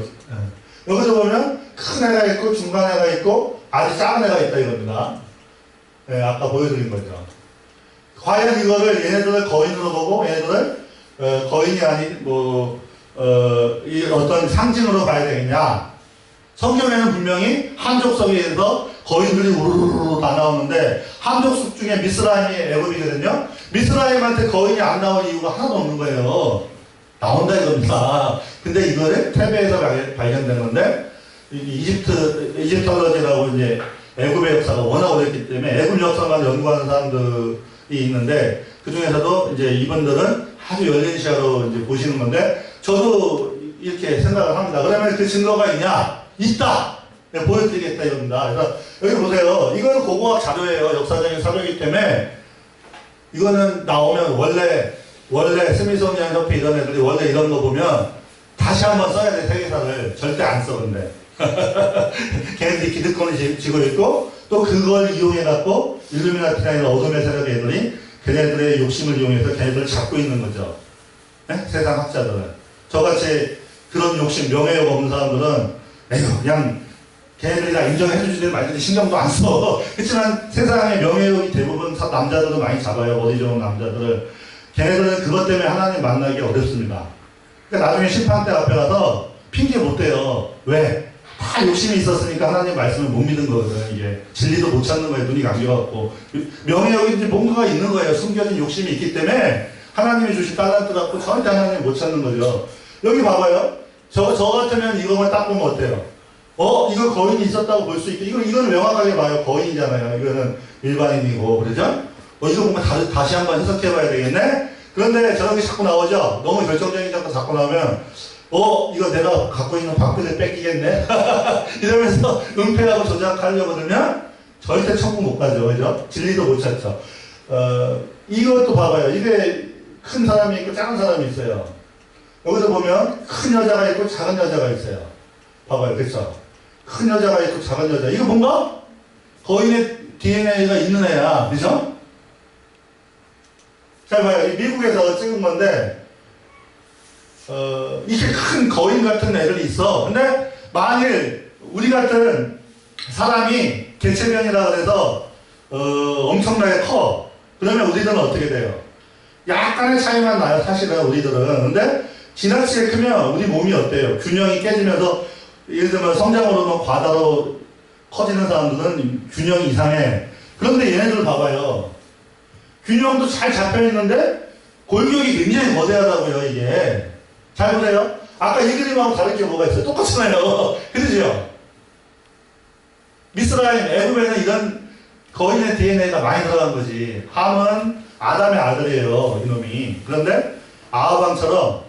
여기서 보면 큰 애가 있고 중간 애가 있고 아주 작은 애가 있다 이겁니다. 네, 아까 보여드린 거죠. 과연 이거를 얘네들을 거인으로 보고 얘네들을 거인이 아닌 이 어떤 상징으로 봐야 되겠냐? 성경에는 분명히 한족속에서 거인들이 우르르르 다 나오는데 한족속 중에 미스라임이 애굽이거든요. 미스라임한테 거인이 안 나올 이유가 하나도 없는 거예요. 나온다 이겁니다. 근데 이거를 테베에서 발견된 건데 이집트올로지라고 이제 애굽의 역사가 워낙 오래됐기 때문에 애굽 역사만 연구하는 사람들이 있는데 그 중에서도 이제 이분들은 아주 열린 시야로 이제 보시는 건데 저도 이렇게 생각을 합니다. 그러면 그 증거가 있냐? 있다! 네, 보여드리겠다 이겁니다. 그래서 여기 보세요. 이건 고고학 자료예요. 역사적인 사료이기 때문에 이거는 나오면 원래 스미소니안 협회 이런 애들이 원래 이런 거 보면 다시 한번 써야 돼. 세계사를 절대 안 써. 근데 걔네들이 기득권을 쥐고 있고 또 그걸 이용해갖고 일루미나티나 이런 어둠의 세력 애들이 걔네들의 욕심을 이용해서 걔네들을 잡고 있는 거죠. 네? 세상 학자들은 저같이 그런 욕심, 명예욕 없는 사람들은 에휴 그냥 걔네들이 다 인정해주지는 말든지 신경도 안 써. 그렇지만 세상의 명예욕이 대부분 남자들은 많이 잡아요. 어디 좋은 남자들을. 걔네들은 그것 때문에 하나님 만나기 어렵습니다. 그러니까 나중에 심판대 앞에 가서 핑계 못 대요. 왜? 다 욕심이 있었으니까 하나님 말씀을 못 믿은 거거든. 이게 진리도 못 찾는 거예요. 눈이 감겨갖고 명예욕인지 뭔가가 있는 거예요. 숨겨진 욕심이 있기 때문에 하나님이 주신 달란트 갖고 절대 하나님 못 찾는 거죠. 여기 봐봐요. 저 같으면 이거만 딱 보면 어때요? 이거 거인이 있었다고 볼 수 있게 이거는 명확하게 봐요. 거인이잖아요. 이거는 일반인이고 그러죠? 이거 보면 다시 한번 해석해봐야 되겠네. 그런데 저런 게 자꾸 나오죠. 너무 결정적인 작가 자꾸 나오면 이거 내가 갖고 있는 박근혜 뺏기겠네? 이러면서 은폐하고 조작하려고 들면 절대 천국 못 가죠. 그죠? 진리도 못 찾죠. 이것도 봐봐요. 이게 큰 사람이 있고 작은 사람이 있어요. 여기서 보면 큰 여자가 있고 작은 여자가 있어요. 봐봐요. 그쵸? 큰 여자가 있고 작은 여자. 이거 뭔가? 거인의 DNA가 있는 애야. 그죠? 잘 봐요. 미국에서 찍은 건데 이렇게 큰 거인 같은 애들이 있어. 근데 만일 우리 같은 사람이 개체면이라 그래서 엄청나게 커. 그러면 우리들은 어떻게 돼요? 약간의 차이만 나요. 사실은 우리들은. 근데 지나치게 크면 우리 몸이 어때요? 균형이 깨지면서 예를 들면 성장으로는 과다로 커지는 사람들은 균형이 이상해. 그런데 얘네들 봐봐요. 균형도 잘 잡혀있는데 골격이 굉장히 거대하다고요. 이게. 잘 보세요. 아까 이 그림하고 다를 게 뭐가 있어요? 똑같잖아요. 그러죠? 미스라임, 애굽에는 이런 거인의 DNA가 많이 들어간 거지. 함은 아담의 아들이에요. 이놈이. 그런데 아하방처럼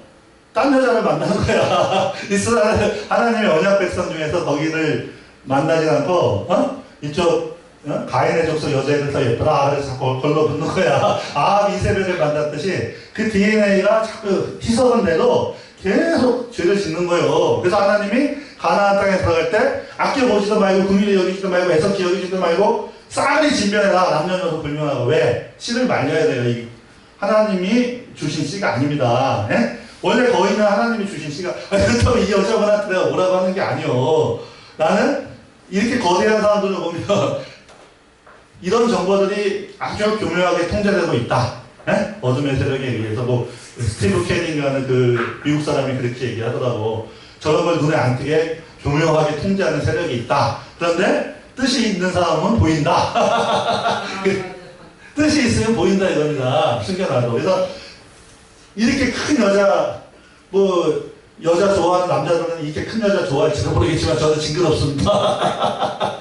딴 여자를 만나는 거야. 이스라엘 하나님의 언약 백성 중에서 거기를 만나지 않고 이쪽 가인의 족속 여자애들 더 예쁘다. 그래서 자꾸 걸러 붙는 거야. 아합 이세벨을 만났듯이 그 DNA가 자꾸 희석은 돼도 계속 죄를 짓는 거예요. 그래서 하나님이 가나안 땅에 들어갈 때 아껴보지도 말고 긍휼히 여기지도 말고 애석히 여기지도 말고 싸그리 진변해라. 남녀노소 불명하고. 왜? 씨를 말려야 돼요. 하나님이 주신 씨가 아닙니다. 예? 원래 거인은 하나님이 주신 씨가 그렇다고 이 여자분한테 내가 오라고 하는 게 아니요. 나는 이렇게 거대한 사람들을 보면 이런 정보들이 아주 교묘하게 통제되고 있다. 에? 어둠의 세력에 의해서 스티브 캐닝이라는 그 미국 사람이 그렇게 얘기하더라고. 저런 걸 눈에 안 띄게 교묘하게 통제하는 세력이 있다. 그런데 뜻이 있는 사람은 보인다. 뜻이 있으면 보인다 이겁니다. 숨겨놔도. 그래서 이렇게 큰 여자 여자 좋아하는 남자들은 이렇게 큰 여자 좋아할지도 모르겠지만 저는 징그럽습니다.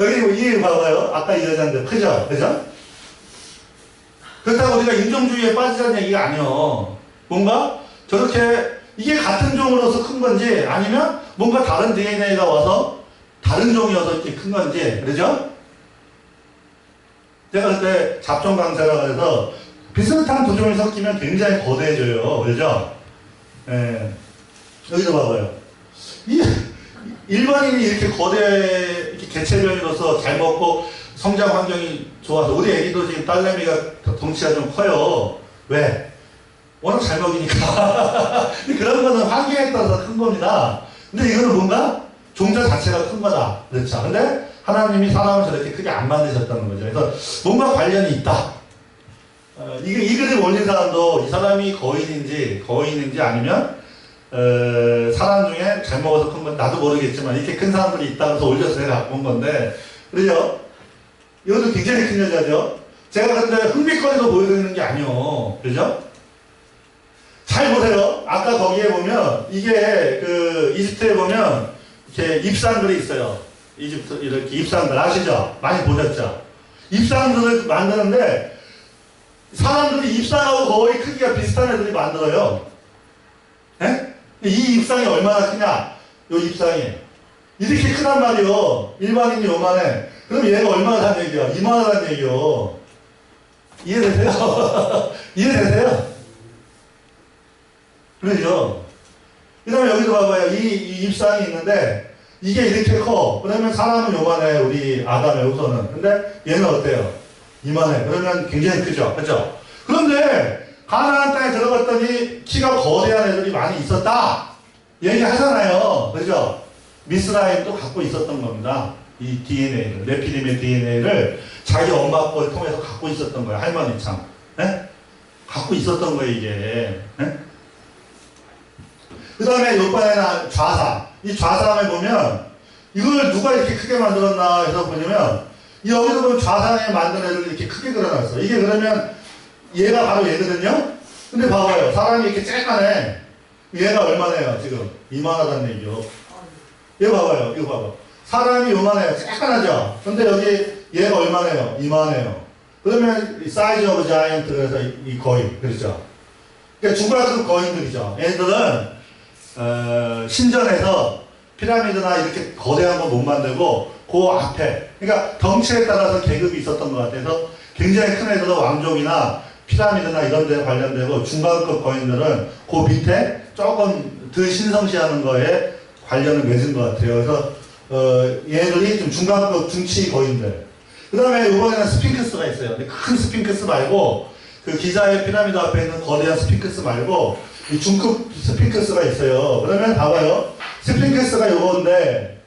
여기 이 봐봐요. 아까 이 여자인데 크죠? 그죠? 그렇다고 우리가 인종주의에 빠지자는 얘기가 아니요. 뭔가 저렇게 이게 같은 종으로서 큰 건지 아니면 뭔가 다른 DNA가 와서 다른 종이어서 이렇게 큰 건지 그러죠? 제가 그때 잡종 강세라 그래서 비슷한 두 종이 섞이면 굉장히 거대해져요. 그죠? 예. 여기도 봐봐요. 일반인이 이렇게 이렇게 개체변이로서 잘 먹고 성장 환경이 좋아서 우리 애기도 지금 딸내미가 덩치가 좀 커요. 왜? 워낙 잘 먹이니까. 근데 그런 거는 환경에 따라서 큰 겁니다. 근데 이거는 뭔가 종자 자체가 큰 거다. 그렇죠. 근데 하나님이 사람을 저렇게 크게 안 만드셨다는 거죠. 그래서 뭔가 관련이 있다. 이 글을 올린 사람도 이 사람이 거인인지 아니면 사람 중에 잘 먹어서 큰 건 나도 모르겠지만 이렇게 큰 사람들이 있다고 해서 올려서 내가 갖고 온 건데 그죠? 이것도 굉장히 큰 여자죠? 제가 근데 흥미거리로 보여드리는 게 아니요. 그죠? 잘 보세요. 아까 거기에 보면 이게 그 이집트에 보면 이렇게 입상들이 있어요. 이집트 이렇게 입상들 아시죠? 많이 보셨죠? 입상들을 만드는데 사람들이 입상하고 거의 크기가 비슷한 애들이 만들어요. 예? 이 입상이 얼마나 크냐? 요 입상이 이렇게 크단 말이요. 일반인이 요만해. 그럼 얘가 얼마나 단 얘기야? 이만하단 얘기요. 이해되세요? 이해되세요? 그러죠? 그 다음에 여기도 봐봐요. 이 입상이 있는데, 이게 이렇게 커. 그러면 사람은 요만해, 우리 아담의 후손은. 근데 얘는 어때요? 이만해. 그러면 굉장히 크죠? 그죠? 그런데, 가나안 땅에 들어갔더니 키가 거대한 애들이 많이 있었다. 얘기하잖아요. 그죠? 미스라임도 갖고 있었던 겁니다. 이 DNA를, 네피림의 DNA를 자기 엄마 걸 통해서 갖고 있었던 거예요. 할머니 참. 네? 갖고 있었던 거예요, 이게. 네? 그 다음에 요번에는 좌상. 이 좌상을 보면, 이걸 누가 이렇게 크게 만들었나 해서 보냐면, 여기서 보면 좌상에 만든 애를 이렇게 크게 그려놨어. 이게 그러면, 얘가 바로 얘거든요? 근데 봐봐요. 사람이 이렇게 쬐까네. 얘가 얼마나요, 지금? 이만하다는 얘기요. 얘 봐봐요. 이거 봐봐. 사람이 요만해요. 쬐까하죠? 근데 여기 얘가 얼마나요? 이만해요. 그러면 사이즈 오브 자이언트, 그래서 이 거인. 그렇죠? 그러니까 주가급 거인들이죠. 얘들은 신전에서 피라미드나 이렇게 거대한 거 못 만들고 그 앞에, 그러니까 덩치에 따라서 계급이 있었던 것 같아서 굉장히 큰 애들은 왕족이나 피라미드나 이런 데 관련되고, 중간급 거인들은 그 밑에 조금 덜 신성시하는 거에 관련을 맺은 것 같아요. 그래서 얘들이 좀 중간급 중치 거인들. 그 다음에 이번에는 스핑크스가 있어요. 근데 큰 스핑크스 말고, 그 기자의 피라미드 앞에 있는 거대한 스핑크스 말고 이 중급 스핑크스가 있어요. 그러면 봐봐요. 스핑크스가 요건데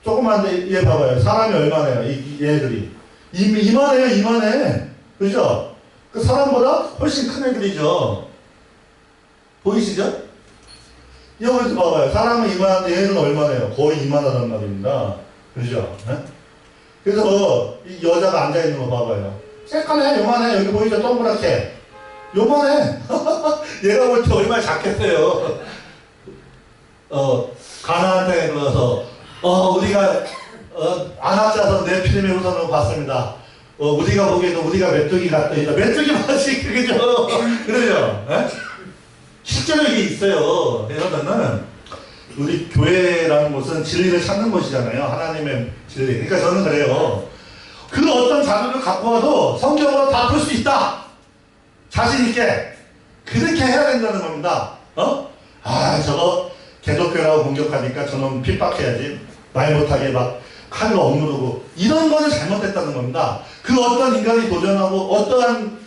조그만데, 얘 봐봐요. 사람이 얼마나요? 얘들이 이만해요. 이만해. 그죠? 그 사람보다 훨씬 큰 애들이죠. 보이시죠? 여기서 봐봐요. 사람은 이만한데 얘는 얼마나요? 거의 이만하단 말입니다. 그죠? 네? 그래서 이 여자가 앉아있는 거 봐봐요. 새까매, 요만해. 여기 보이죠? 동그랗게. 요만해. 얘가 볼 때 얼마나 작겠어요. 가나안 땅에 들어서, 우리가, 안악자서 네피림의 후손을 봤습니다. 우리가 보기에도 우리가 메뚜기 같더니, 메뚜기 맛이 그죠? 그러죠? 네? 실제로 이게 있어요. 그러면은, 우리 교회라는 곳은 진리를 찾는 곳이잖아요. 하나님의 진리. 그러니까 저는 그래요. 그 어떤 자료를 갖고 와도 성경으로 다 풀 수 있다. 자신있게. 그렇게 해야 된다는 겁니다. 저거 개독교라고 공격하니까 저놈 핍박해야지. 말 못하게 막 칼로 억누르고. 이런 거는 잘못됐다는 겁니다. 그 어떤 인간이 도전하고 어떠한,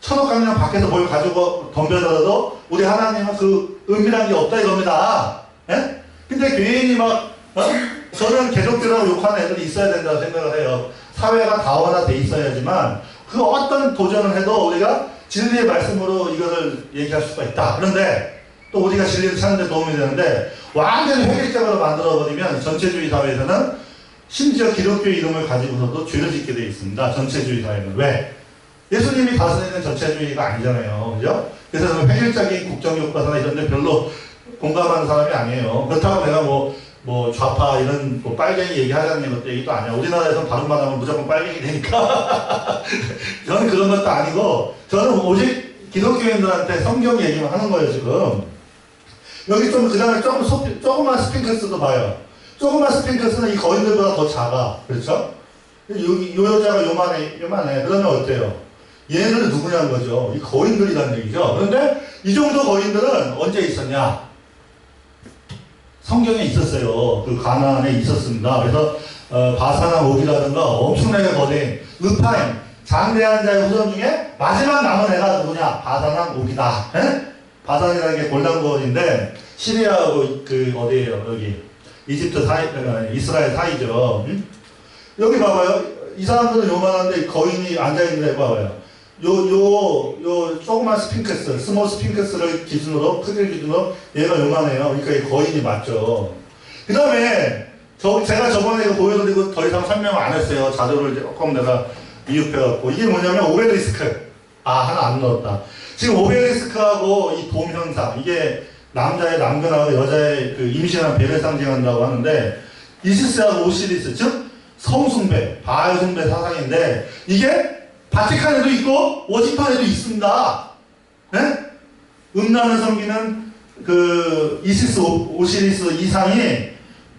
천억강량 밖에서 뭘 가지고 덤벼들어도 우리 하나님은 그 은밀한 게 없다 이겁니다. 예? 근데 괜히 막, 저는 개독교라고 욕하는 애들이 있어야 된다고 생각을 해요. 사회가 다원화돼 있어야지만 그 어떤 도전을 해도 우리가 진리의 말씀으로 이거를 얘기할 수가 있다. 그런데 또 우리가 진리를 찾는 데 도움이 되는데, 완전히 획일적으로 만들어버리면 전체주의 사회에서는 심지어 기독교 이름을 가지고서도 죄를 짓게 되어 있습니다. 전체주의 사회는. 왜? 예수님이 다스리는 전체주의가 아니잖아요. 그죠? 그래서 획일적인 국정교과서나 이런 데 별로 공감하는 사람이 아니에요. 그렇다고 내가 뭐 좌파 이런 빨갱이 얘기하자는 것도 얘기도 아니야. 우리나라에서는 발음만 하면 무조건 빨갱이 되니까. 저는 그런 것도 아니고, 저는 오직 기독교인들한테 성경 얘기만 하는 거예요, 지금. 여기 좀, 그 다음에 조그만 스핑크스도 봐요. 조그만 스핑크스는 이 거인들보다 더 작아. 그렇죠? 여기, 요 여자가 요만해. 그러면 어때요? 얘네들은 누구냐는 거죠. 이 거인들이라는 얘기죠. 그런데 이 정도 거인들은 언제 있었냐? 성경에 있었어요. 그 가나안에 있었습니다. 그래서 바사나 옥이라든가 엄청나게 거대한 르파임, 장대한 자의 후손 중에 마지막 남은 애가 누구냐? 바사나 옥이다. 에? 바산이라는 게 골단거인데 시리아하고 그 어디예요? 여기 이집트 사이, 이스라엘 사이죠. 응? 여기 봐봐요. 이 사람들은 요만한데 거인이 앉아있는 애 봐봐요. 요 조그만 스핑크스, 스몰 스핑크스를 기준으로, 크기를 기준으로 얘가 요만해요. 그러니까 이 거인이 맞죠. 그 다음에 제가 저번에 이거 보여드리고 더 이상 설명 안 했어요. 자료를 조금 내가 미흡해갖고. 이게 뭐냐면 오벨리스크. 하나 안 넣었다. 지금 오벨리스크하고 이 돔 현상, 이게 남자의 남근하고 여자의 그 임신한 배를 상징한다고 하는데, 이시스하고 오시리스, 즉 성숭배, 바알 숭배 사상인데, 이게 바티칸에도 있고 워싱턴에도 있습니다. 네? 음란을 섬기는 그 이시스 오시리스 이상이,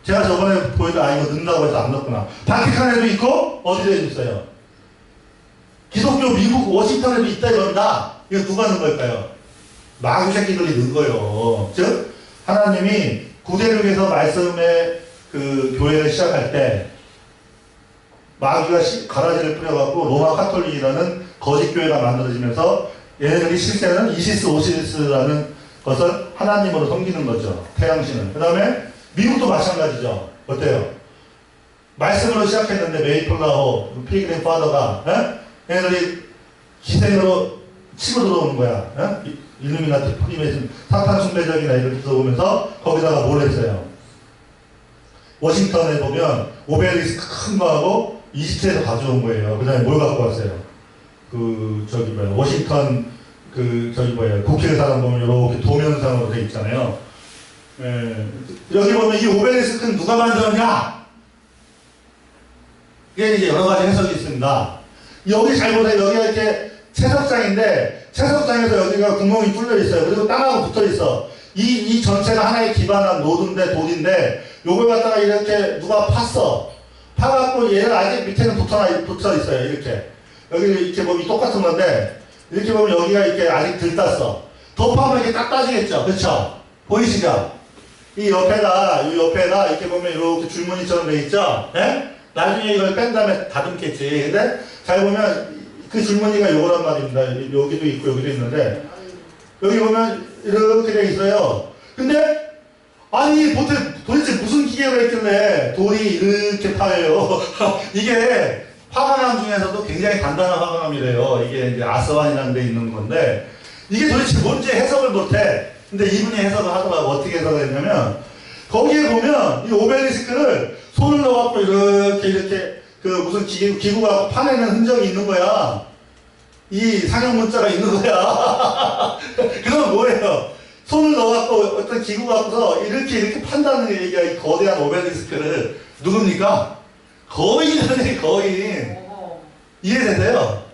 제가 저번에 보여도 이거 넣는다고 해서 안 넣었구나. 바티칸에도 있고 어디도 있어요? 기독교 미국 워싱턴에도 있다 이겁니다. 이거 누가 넣은 걸까요? 마귀 새끼들이 넣은 거예요. 즉 하나님이 구대륙에서 말씀의 그 교회를 시작할 때 마귀가 가라지를 뿌려갖고 로마 카톨릭이라는 거짓 교회가 만들어지면서 얘네들이 실제는 이시스 오시리스라는 것을 하나님으로 섬기는 거죠. 태양신을. 그 다음에 미국도 마찬가지죠. 어때요? 말씀으로 시작했는데 메이플라워, 피그린 파더가 얘네들이 기생으로 치고 들어오는 거야. 일루미나티, 프리메이슨, 사탄 숭배적이나 이렇게 들어오면서 거기다가 뭘 했어요? 워싱턴에 보면 오벨리스크 큰 거하고 이집트에서 가져온 거예요. 그 다음에 뭘 갖고 왔어요? 워싱턴 국회의사당 보면 이렇게 도면상으로 돼 있잖아요. 여기 보면 이 오벨리스크는 누가 만들었냐? 이게 이제 여러 가지 해석이 있습니다. 여기 잘 보세요. 여기가 이렇게 채석장인데, 채석장에서 여기가 구멍이 뚫려 있어요. 그리고 땅하고 붙어 있어. 이 전체가 하나의 기반한 노드인데, 돌인데, 요걸 갖다가 이렇게 누가 팠어. 파갖고 얘는 아직 밑에는 붙어 있어요. 이렇게. 여기 이렇게 보면 똑같은 건데, 이렇게 보면 여기가 이렇게 아직 덜 땄어. 더 파면 이렇게 딱 따지겠죠. 그쵸? 보이시죠? 이 옆에가 이렇게 보면 이렇게 줄무늬처럼 돼 있죠? 예? 나중에 이걸 뺀 다음에 다듬겠지. 근데 잘 보면 그 줄무늬가 요거란 말입니다. 여기도 있고 여기도 있는데, 여기 보면 이렇게 돼 있어요. 근데 아니 도대체 무슨 기계가 있길래 돌이 이렇게 파여요. 이게 화강암 중에서도 굉장히 단단한 화강암이래요. 이게 이제 아스완이라는 데 있는 건데, 이게 도대체 뭔지 해석을 못해. 근데 이분이 해석을 하더라고. 어떻게 해석을 했냐면, 거기에 보면 이 오벨리스크를 손을 넣어갖고 이렇게 그 무슨 기구가 파내는 흔적이 있는 거야. 이 상형 문자가 있는 거야. 그럼 뭐예요? 손을 넣어갖고 어떤 기구 갖고서 이렇게 판다는 얘기가 이 거대한 오벨리스크를. 누굽니까? 거인이라네, 거인. 이해되세요?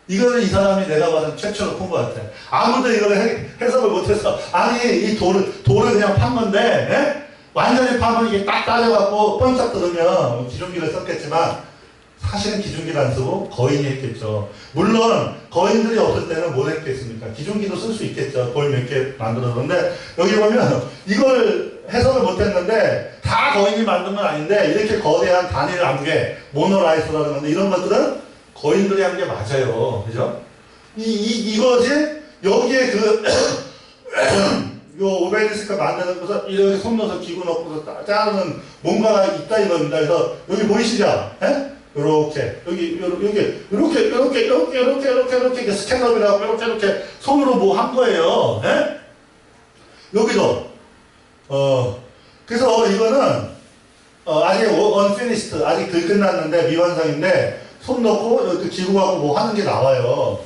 이거는 이 사람이 내가 봐서 최초로 푼 것 같아. 아무도 이걸 해석을 못해서, 아니, 이 돌을 그냥 판 건데, 예? 완전히 파면 이게 딱 따져갖고 뻔쩍 들으면 기중기를 썼겠지만, 사실은 기중기를 안 쓰고 거인이 했겠죠. 물론 거인들이 없을 때는 뭘 했겠습니까? 기중기도 쓸 수 있겠죠. 돌 몇 개 만들었는데, 여기 보면 이걸 해석을 못했는데 다 거인이 만든 건 아닌데, 이렇게 거대한 단일 암괴, 모노라이스라는 건데, 이런 것들은 거인들이 한 게 맞아요. 그죠? 이거지? 여기에 요 오벨리스크가 만드는 것을 이렇게 손 넣어서 기구 넣고서 자르는 뭔가가 있다 이겁니다. 그래서 여기 보이시죠? 예? 요렇게 이렇게 스캐너이라고 이렇게 손으로 뭐 한 거예요. 예? 여기도 그래서 이거는 아직 unfinished, 아직 덜 끝났는데 미완성인데, 손 넣고 이렇게 기구 갖고 뭐 하는 게 나와요.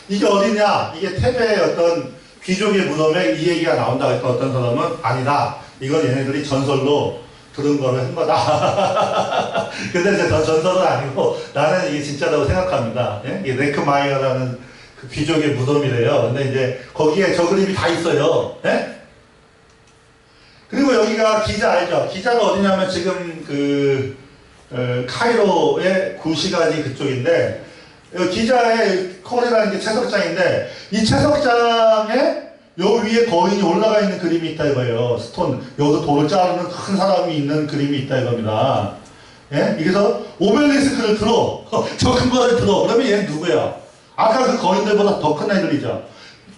이게 어디냐? 이게 테베의 어떤 귀족의 무덤에 이 얘기가 나온다 했던 어떤 사람은 아니다. 이건 얘네들이 전설로 들은 거를 한 거다. 근데 이제 전설은 아니고 나는 이게 진짜라고 생각합니다. 예? 이게 네크마이어라는 그 귀족의 무덤이래요. 근데 이제 거기에 저 그림이 다 있어요. 예? 그리고 여기가 기자 알죠? 기자가 어디냐면 지금 카이로의 구시가지 그쪽인데, 기자의 콜이라는 게 채석장인데, 이 채석장에 요 위에 거인이 올라가 있는 그림이 있다 이거예요. 스톤, 여기서 돌을 자르는 큰 사람이 있는 그림이 있다 이겁니다. 예? 그래서 오벨리스크를 들어. 저 큰 거를 들어. 그러면 얘는 누구야? 아까 그 거인들보다 더 큰 애들이죠.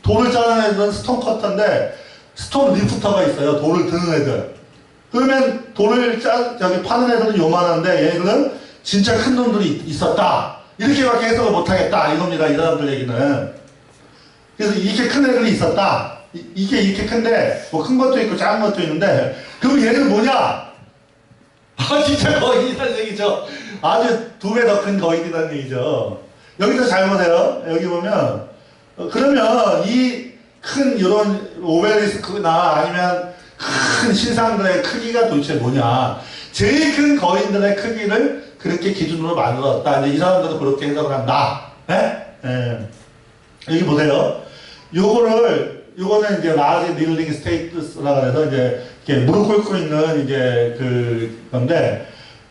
돌을 자르는 애들은 스톤 커터인데, 스톤 리프터가 있어요. 돌을 드는 애들. 그러면 돌을 저기 파는 애들은 요만한데, 얘들은 진짜 큰 놈들이 있었다. 이렇게밖에 해석을 못하겠다 이겁니다. 이 사람들 얘기는. 그래서 이렇게 큰 애들이 있었다. 이게 이렇게 큰데, 뭐 큰 것도 있고 작은 것도 있는데, 그럼 얘는 뭐냐? 아, 진짜 거인이라는 얘기죠. 아주 2배 더 큰 거인이라는 얘기죠. 여기서 잘 보세요. 여기 보면, 그러면 이 큰 이런 오벨리스크나 아니면 큰 신상들의 크기가 도대체 뭐냐? 제일 큰 거인들의 크기를 그렇게 기준으로 만들었다. 이제 이 사람들은 그렇게 해석을 한다. 예? 예. 여기 보세요. 요거는 이제 라지 닐링 스테이트스라고 해서 이제 이렇게 무릎 꿇고 있는 이제 건데,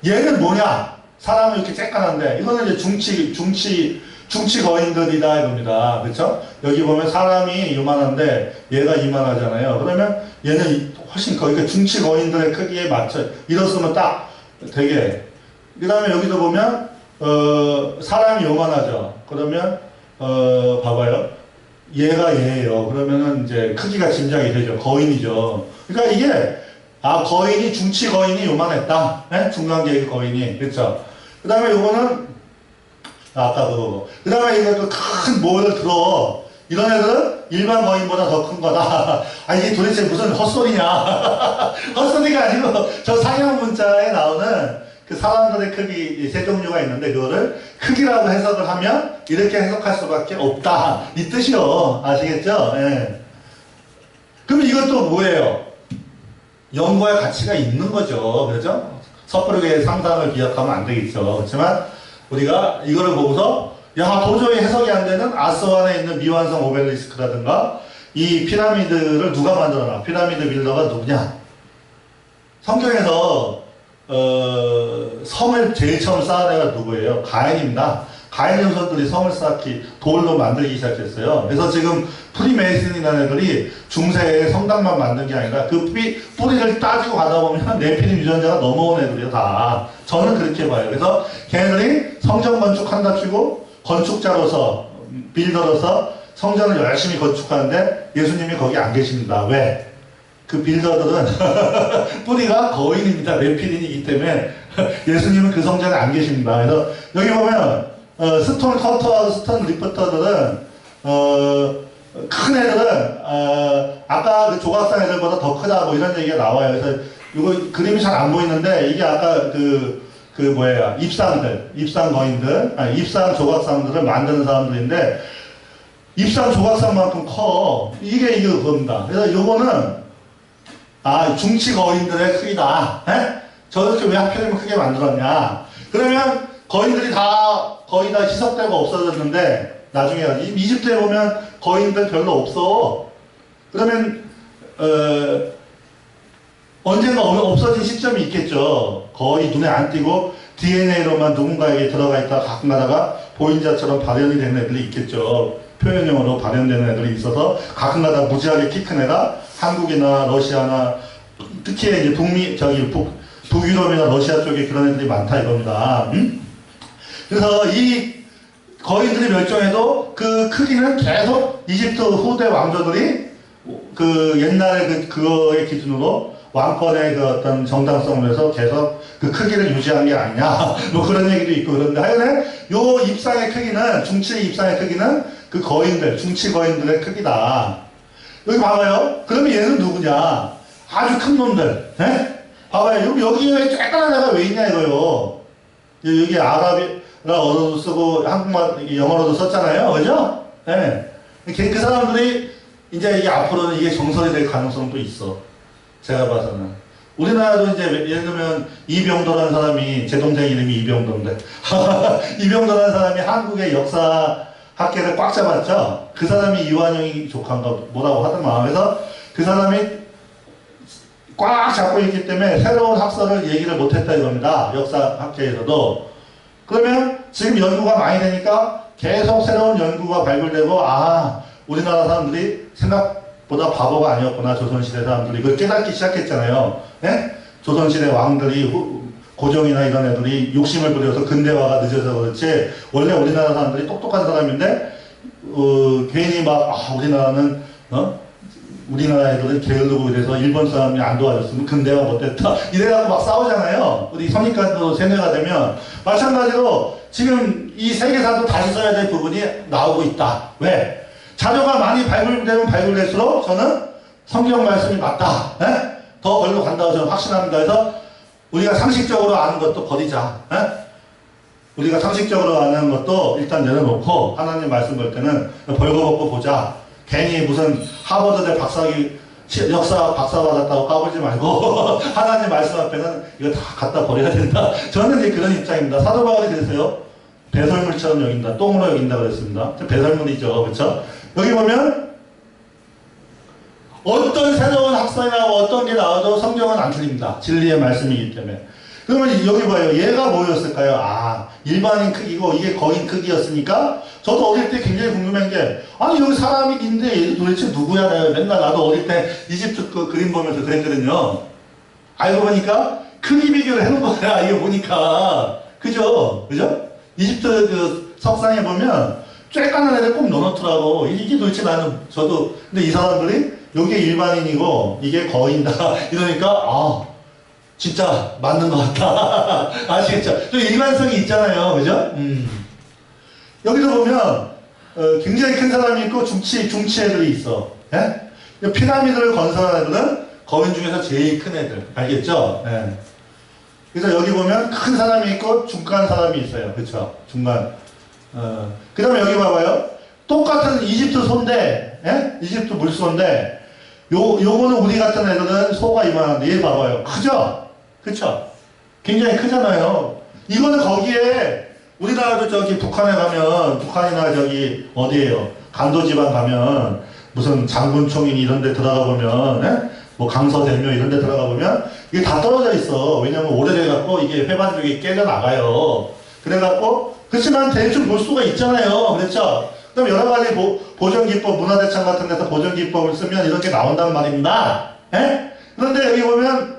얘는 뭐냐? 사람은 이렇게 쬐깐한데, 이거는 이제 중치 중치 거인들이다 이겁니다. 그렇죠? 여기 보면 사람이 요만한데 얘가 이만하잖아요. 그러면 얘는 훨씬 그러니까 중치 거인들의 크기에 맞춰 일어서면 딱 되게. 그 다음에 여기도 보면 사람이 요만하죠. 그러면 봐봐요. 얘가 얘예요. 그러면은 이제 크기가 짐작이 되죠. 거인이죠. 그러니까 이게 거인이 중치 거인이 요만했다. 네? 중간계의 거인이. 그렇죠? 그 다음에 요거는 아까 그거. 그 다음에 이거 큰 모를 들어. 이런 애들은 일반 거인보다 더 큰 거다. 이게 도대체 무슨 헛소리냐. 헛소리가 아니고 저 상형 문자에 나오는 그 사람들의 크기 세 종류가 있는데 그거를 크기라고 해석을 하면 이렇게 해석할 수밖에 없다. 이 뜻이요. 아시겠죠? 예. 그럼 이것도 뭐예요? 연구할 가치가 있는 거죠. 그렇죠? 섣부르게 상상을 기억하면 안 되겠죠. 그렇지만 우리가 이거를 보고서 야 도저히 해석이 안 되는 아스완에 있는 미완성 오벨리스크라든가 이 피라미드를 누가 만들어놔? 피라미드 빌더가 누구냐? 성경에서 성을 제일 처음 쌓은 애가 누구예요? 가인입니다. 가인 후손들이 성을 쌓기 돌로 만들기 시작했어요. 그래서 지금 프리메이슨이라는 애들이 중세에 성당만 만든 게 아니라 그 뿌리를 따지고 가다 보면 네피림 유전자가 넘어온 애들이에요. 다. 저는 그렇게 봐요. 그래서 걔네들이 성전 건축한다 치고 건축자로서 빌더로서 성전을 열심히 건축하는데 예수님이 거기 안 계십니다. 왜? 그 빌더들은 뿌리가 거인입니다. 네피림이기 때문에 예수님은 그 성전에 안 계십니다. 그래서 여기 보면 스톤 커터하고 스톤 리프터들은 큰 애들은 아까 그 조각상 애들보다 더 크다 뭐 이런 얘기가 나와요. 그래서 이거 그림이 잘 안 보이는데 이게 아까 그 뭐예요? 입상 거인들, 입상 조각상들을 만드는 사람들인데 입상 조각상만큼 커. 이게 그겁니다. 그래서 요거는 중치 거인들의 크기다. 에? 저렇게 왜 하필이면 크게 만들었냐? 그러면 거인들이 거의 다 희석되고 없어졌는데 나중에 이집트에 보면 거인들 별로 없어. 그러면 언젠가 없어진 시점이 있겠죠. 거의 눈에 안 띄고 DNA로만 누군가에게 들어가 있다가 가끔 가다가 보인자처럼 발현이 되는 애들이 있겠죠. 표현형으로 발현되는 애들이 있어서 가끔 가다 무지하게 키 큰 애가 한국이나 러시아나 특히 이제 북유럽이나 러시아 쪽에 그런 애들이 많다 이겁니다. 그래서 이 거인들이 멸종해도 그 크기는 계속 이집트 후대 왕조들이 그 옛날에 그거의 기준으로 왕권의 그 어떤 정당성을 해서 계속 그 크기를 유지한 게 아니냐 뭐 그런 얘기도 있고 그런데 하여간에 요 입상의 크기는 중치 입상의 크기는 그 거인들 중치 거인들의 크기다. 여기 봐봐요. 그러면 얘는 누구냐? 아주 큰 놈들. 에? 봐봐요. 여기에 쬐끄만 애가 왜 있냐 이거요. 여기 아랍이라 언어도 쓰고 한국말 영어로도 썼잖아요. 그죠? 예. 그 사람들이 이제 이게 앞으로는 이게 정설이 될 가능성도 있어. 제가 봐서는. 우리나라도 이제 예를 들면 이병도라는 사람이 제 동생 이름이 이병도인데 이병도라는 사람이 한국의 역사 학계를 꽉 잡았죠. 그 사람이 이완용이 조카인가 뭐라고 하더만. 그래서 그 사람이 꽉 잡고 있기 때문에 새로운 학설을 얘기를 못했다 이겁니다. 역사 학계에서도. 그러면 지금 연구가 많이 되니까 계속 새로운 연구가 발굴되고 우리나라 사람들이 생각보다 바보가 아니었구나. 조선시대 사람들이 그걸 깨닫기 시작했잖아요. 네? 조선시대 왕들이 고종이나 이런 애들이 욕심을 부려서 근대화가 늦어서 그렇지 원래 우리나라 사람들이 똑똑한 사람인데 괜히 막 우리나라는 우리나라 애들은 게으르고 이래서 일본 사람이 안 도와줬으면 근대화 못됐다 이래갖고 막 싸우잖아요. 우리 선입관도 세뇌가 되면 마찬가지로 지금 이 세계사도 다시 써야 될 부분이 나오고 있다. 왜? 자료가 많이 발굴되면 발굴될수록 저는 성경 말씀이 맞다. 에? 더 걸로 간다고 저는 확신합니다. 그래서 우리가 상식적으로 아는 것도 버리자. 에? 우리가 상식적으로 아는 것도 일단 내려놓고 하나님 말씀 볼 때는 벌거벗고 보자. 괜히 무슨 하버드대 역사 박사 받았다고 까불지 말고 하나님 말씀 앞에는 이거 다 갖다 버려야 된다. 저는 이제 그런 입장입니다. 사도 바울이 그랬어요. 배설물처럼 여긴다. 똥으로 여긴다 그랬습니다. 배설물이죠. 그렇죠? 여기 보면 어떤 새로운 학설이나 어떤 게 나와도 성경은 안 틀립니다. 진리의 말씀이기 때문에. 그러면 여기 봐요. 얘가 뭐였을까요? 아, 일반인 크기고 이게 거인 크기였으니까 저도 어릴 때 굉장히 궁금한 게 아니 여기 사람이 있는데 얘 도대체 누구야? 내가 맨날 나도 어릴 때 이집트 그 그림 보면서 그랬거든요. 알고 보니까 크기 비교를 해놓은 거야. 이게 보니까 그죠? 그죠? 이집트 그 석상에 보면 쬐까는 애들 꼭 넣어놓더라고. 이게 도대체 나는 저도 근데 이 사람들이 요게 일반인이고 이게 거인다 이러니까 아 진짜 맞는 것 같다. 아시겠죠? 좀 일관성이 있잖아요. 그죠? 여기서 보면 굉장히 큰 사람이 있고 중치 애들이 있어. 예? 피라미드를 건설한 애들은 거인 중에서 제일 큰 애들. 알겠죠? 예. 그래서 여기 보면 큰 사람이 있고 중간 사람이 있어요. 그쵸? 중간. 그 다음에 여기 봐봐요. 똑같은 이집트 소인데, 예? 이집트 물소인데, 요거는 우리 같은 애들은 소가 이만한데, 얘 봐봐요. 크죠? 그쵸? 굉장히 크잖아요. 이거는 거기에, 우리나라도 저기 북한에 가면, 북한이나 저기, 어디에요? 간도지방 가면, 무슨 장군총인 이런 데 들어가 보면, 예? 뭐 강서대묘 이런 데 들어가 보면, 이게 다 떨어져 있어. 왜냐면 오래돼갖고 이게 회반쪽이 깨져나가요. 그래갖고, 그렇지만 대충 볼 수가 있잖아요. 그렇죠? 그럼 여러 가지 보존기법, 문화재청 같은 데서 보존기법을 쓰면 이렇게 나온단 말입니다. 예? 그런데 여기 보면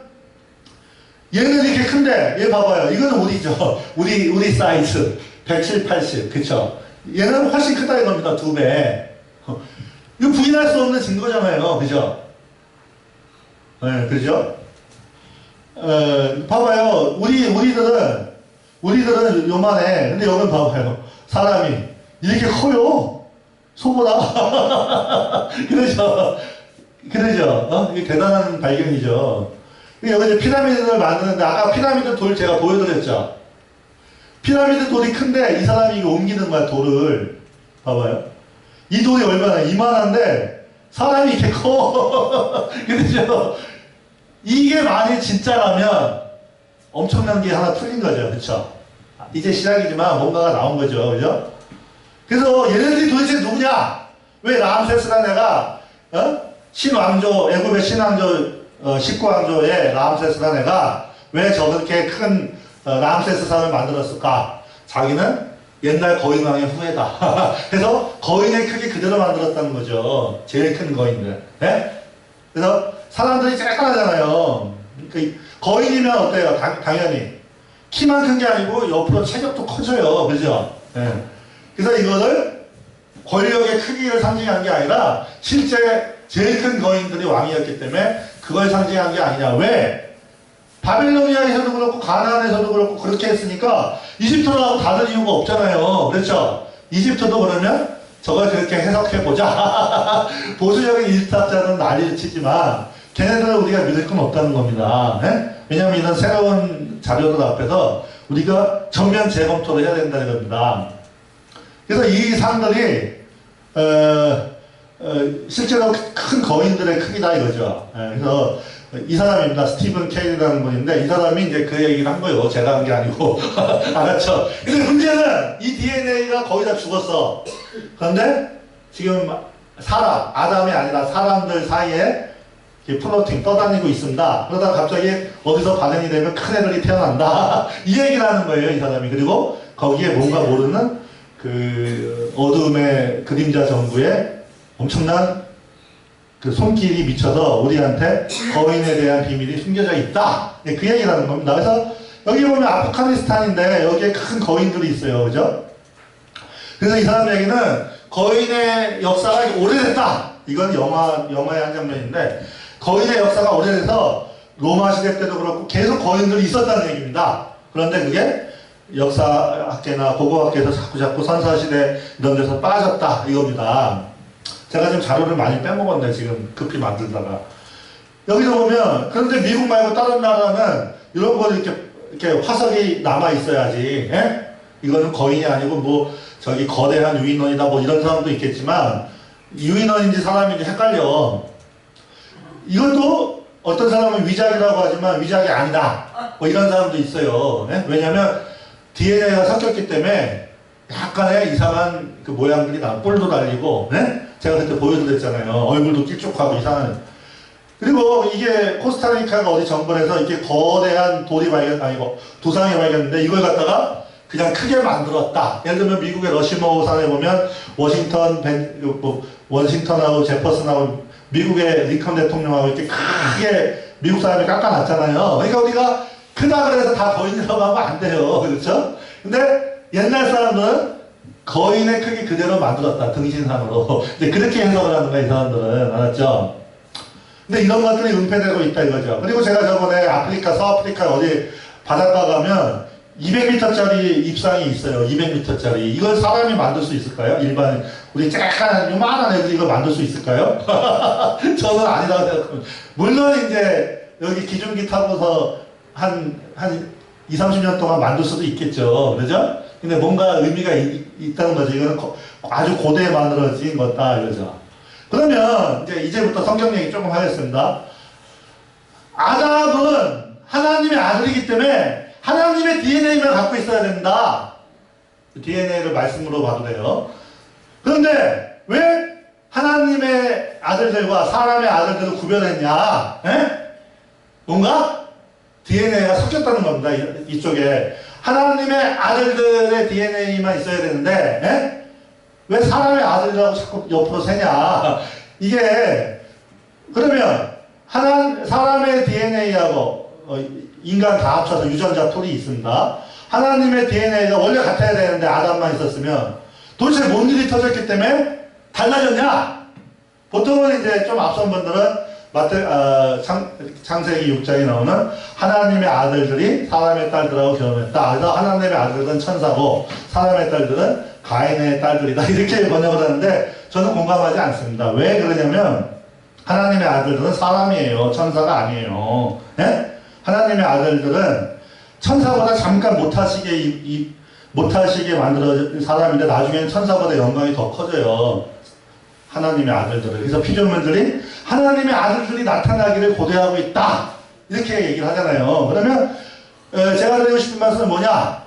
얘는 이렇게 큰데 얘 봐봐요. 이거는 우리죠. 우리 사이즈 170, 80 그쵸? 얘는 훨씬 크다 이겁니다. 2배. 이거 부인할 수 없는 증거잖아요. 그죠? 예, 그죠? 봐봐요. 우리들은 요만해. 근데 여긴 봐봐요. 사람이 이렇게 커요. 소보다. 그러죠. 그러죠. 이게 대단한 발견이죠. 여기 이제 피라미드를 만드는데, 아까 피라미드 돌 제가 보여드렸죠. 피라미드 돌이 큰데, 이 사람이 이거 옮기는 거야, 돌을. 봐봐요. 이 돌이 얼마나 이만한데, 사람이 이렇게 커. 그러죠. 이게 만일 진짜라면, 엄청난 게 하나 풀린 거죠. 그쵸? 이제 시작이지만 뭔가가 나온 거죠. 그죠? 그래서 얘네들이 도대체 누구냐? 왜 라암세스라는 애가, 신왕조, 애굽의 신왕조, 19왕조의 라암세스라는 애가 왜 저렇게 큰 라암세스 상을 만들었을까? 자기는 옛날 거인왕의 후예다. 그래서 거인의 크기 그대로 만들었다는 거죠. 제일 큰 거인들. 네? 그래서 사람들이 쬐깐하잖아요. 그러니까 거인이면 어때요? 당연히. 키만 큰 게 아니고 옆으로 체격도 커져요. 그죠? 네. 그래서 이거를 권력의 크기를 상징한 게 아니라 실제 제일 큰 거인들이 왕이었기 때문에 그걸 상징한 게 아니냐. 왜? 바빌로니아에서도 그렇고 가나안에서도 그렇고 그렇게 했으니까 이집트하고 다른 이유가 없잖아요. 그렇죠? 이집트도 그러면 저걸 그렇게 해석해보자. 보수적인 이집트학자는 난리를 치지만 걔네들은 우리가 믿을 건 없다는 겁니다. 네? 왜냐하면 이런 새로운 자료들 앞에서 우리가 전면 재검토를 해야 된다는 겁니다. 그래서 이 상들이 실제로 큰 거인들의 크기다 이거죠. 그래서 이 사람입니다. 스티븐 케일이라는 분인데 이 사람이 이제 그 얘기를 한 거예요. 제가 한 게 아니고. 알았죠? 근데 문제는 이 DNA가 거의 다 죽었어. 그런데 지금 아담이 아니라 사람들 사이에 플로팅 떠다니고 있습니다. 그러다가 갑자기 어디서 발현이 되면 큰 애들이 태어난다. 이 얘기를 하는 거예요, 이 사람이. 그리고 거기에 뭔가 모르는 그 어둠의 그림자 정부의 엄청난 그 손길이 미쳐서 우리한테 거인에 대한 비밀이 숨겨져 있다. 그 얘기를 하는 겁니다. 그래서 여기 보면 아프가니스탄인데 여기에 큰 거인들이 있어요. 그죠? 그래서 이 사람 얘기는 거인의 역사가 오래됐다. 이건 영화의 한 장면인데 거인의 역사가 오래돼서 로마 시대 때도 그렇고 계속 거인들이 있었다는 얘기입니다. 그런데 그게 역사학계나 고고학계에서 자꾸 선사시대 이런 데서 빠졌다 이겁니다. 제가 지금 자료를 많이 빼먹었네 지금 급히 만들다가. 여기서 보면 그런데 미국 말고 다른 나라는 이런 거 이렇게 화석이 남아 있어야지. 예? 이거는 거인이 아니고 뭐 저기 거대한 유인원이다 뭐 이런 사람도 있겠지만 유인원인지 사람인지 헷갈려. 이것도 어떤 사람은 위작이라고 하지만 위작이 아니다. 뭐 이런 사람도 있어요. 예? 왜냐면 DNA가 섞였기 때문에 약간의 이상한 그 모양들이 나, 뿔도 달리고, 예? 제가 그때 보여드렸잖아요. 얼굴도 길쭉하고 이상한. 그리고 이게 코스타리카가 어디 정벌에서 이렇게 거대한 돌이 아니고 두상이 발견했는데 이걸 갖다가 그냥 크게 만들었다. 예를 들면 미국의 러시모 산에 보면 워싱턴하고 제퍼슨하고 미국의 링컨 대통령하고 이렇게 크게 미국 사람이 깎아놨잖아요. 그러니까 우리가 크다 그래서 다 거인이라고 하면 안 돼요. 그렇죠? 근데 옛날 사람들은 거인의 크기 그대로 만들었다. 등신상으로. 이제 그렇게 해석을 하는 거야, 이 사람들은. 알았죠? 근데 이런 것들이 은폐되고 있다 이거죠. 그리고 제가 저번에 아프리카, 서아프리카 어디 바닷가 가면 200m짜리 입상이 있어요. 200m짜리. 이걸 사람이 만들 수 있을까요? 일반, 우리 쬐깐, 요만한 애들이 이걸 만들 수 있을까요? 저는 아니라고 생각합니다. 물론 이제 여기 기중기 타고서 한 2, 30년 동안 만들 수도 있겠죠. 그죠? 근데 뭔가 의미가 있다는 거죠. 이거는 아주 고대에 만들어진 거다. 이거죠. 그러면 이제부터 성경 얘기 조금 하겠습니다. 아담은 하나님의 아들이기 때문에 하나님의 DNA만 갖고 있어야 된다. DNA를 말씀으로 봐도 돼요. 그런데 왜 하나님의 아들들과 사람의 아들들을 구별했냐? 에? 뭔가 DNA가 섞였다는 겁니다. 이쪽에 하나님의 아들들의 DNA만 있어야 되는데 에? 왜 사람의 아들이라고 자꾸 옆으로 세냐? 이게 그러면 사람의 DNA하고 인간 다 합쳐서 유전자 풀이 있습니다. 하나님의 DNA가 원래 같아야 되는데 아담만 있었으면 도대체 뭔 일이 터졌기 때문에 달라졌냐? 보통은 이제 좀 앞선 분들은 창세기 6장에 나오는 하나님의 아들들이 사람의 딸들하고 결혼했다. 그래서 하나님의 아들들은 천사고 사람의 딸들은 가인의 딸들이다. 이렇게 번역을 하는데 저는 공감하지 않습니다. 왜 그러냐면 하나님의 아들들은 사람이에요. 천사가 아니에요. 네? 하나님의 아들들은 천사보다 잠깐 못하시게 만들어진 사람인데 나중에는 천사보다 영광이 더 커져요. 하나님의 아들들을. 그래서 피조물들이 하나님의 아들들이 나타나기를 고대하고 있다. 이렇게 얘기를 하잖아요. 그러면 제가 드리고 싶은 말씀은 뭐냐?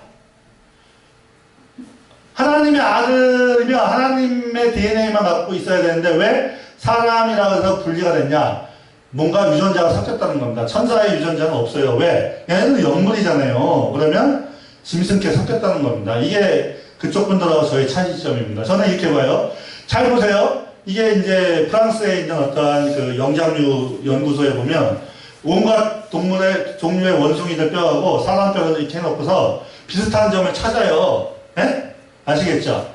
하나님의 아들이면 하나님의 DNA만 갖고 있어야 되는데 왜 사람이라고 해서 분리가 됐냐? 뭔가 유전자가 섞였다는 겁니다. 천사의 유전자는 없어요. 왜? 얘네들은 영물이잖아요. 그러면 짐승께 섞였다는 겁니다. 이게 그쪽 분들하고 저의 차이점입니다. 저는 이렇게 봐요. 잘 보세요. 이게 이제 프랑스에 있는 어떠한 그 영장류 연구소에 보면 온갖 동물의 종류의 원숭이들 뼈하고 사람 뼈를 이렇게 해놓고서 비슷한 점을 찾아요. 예? 아시겠죠?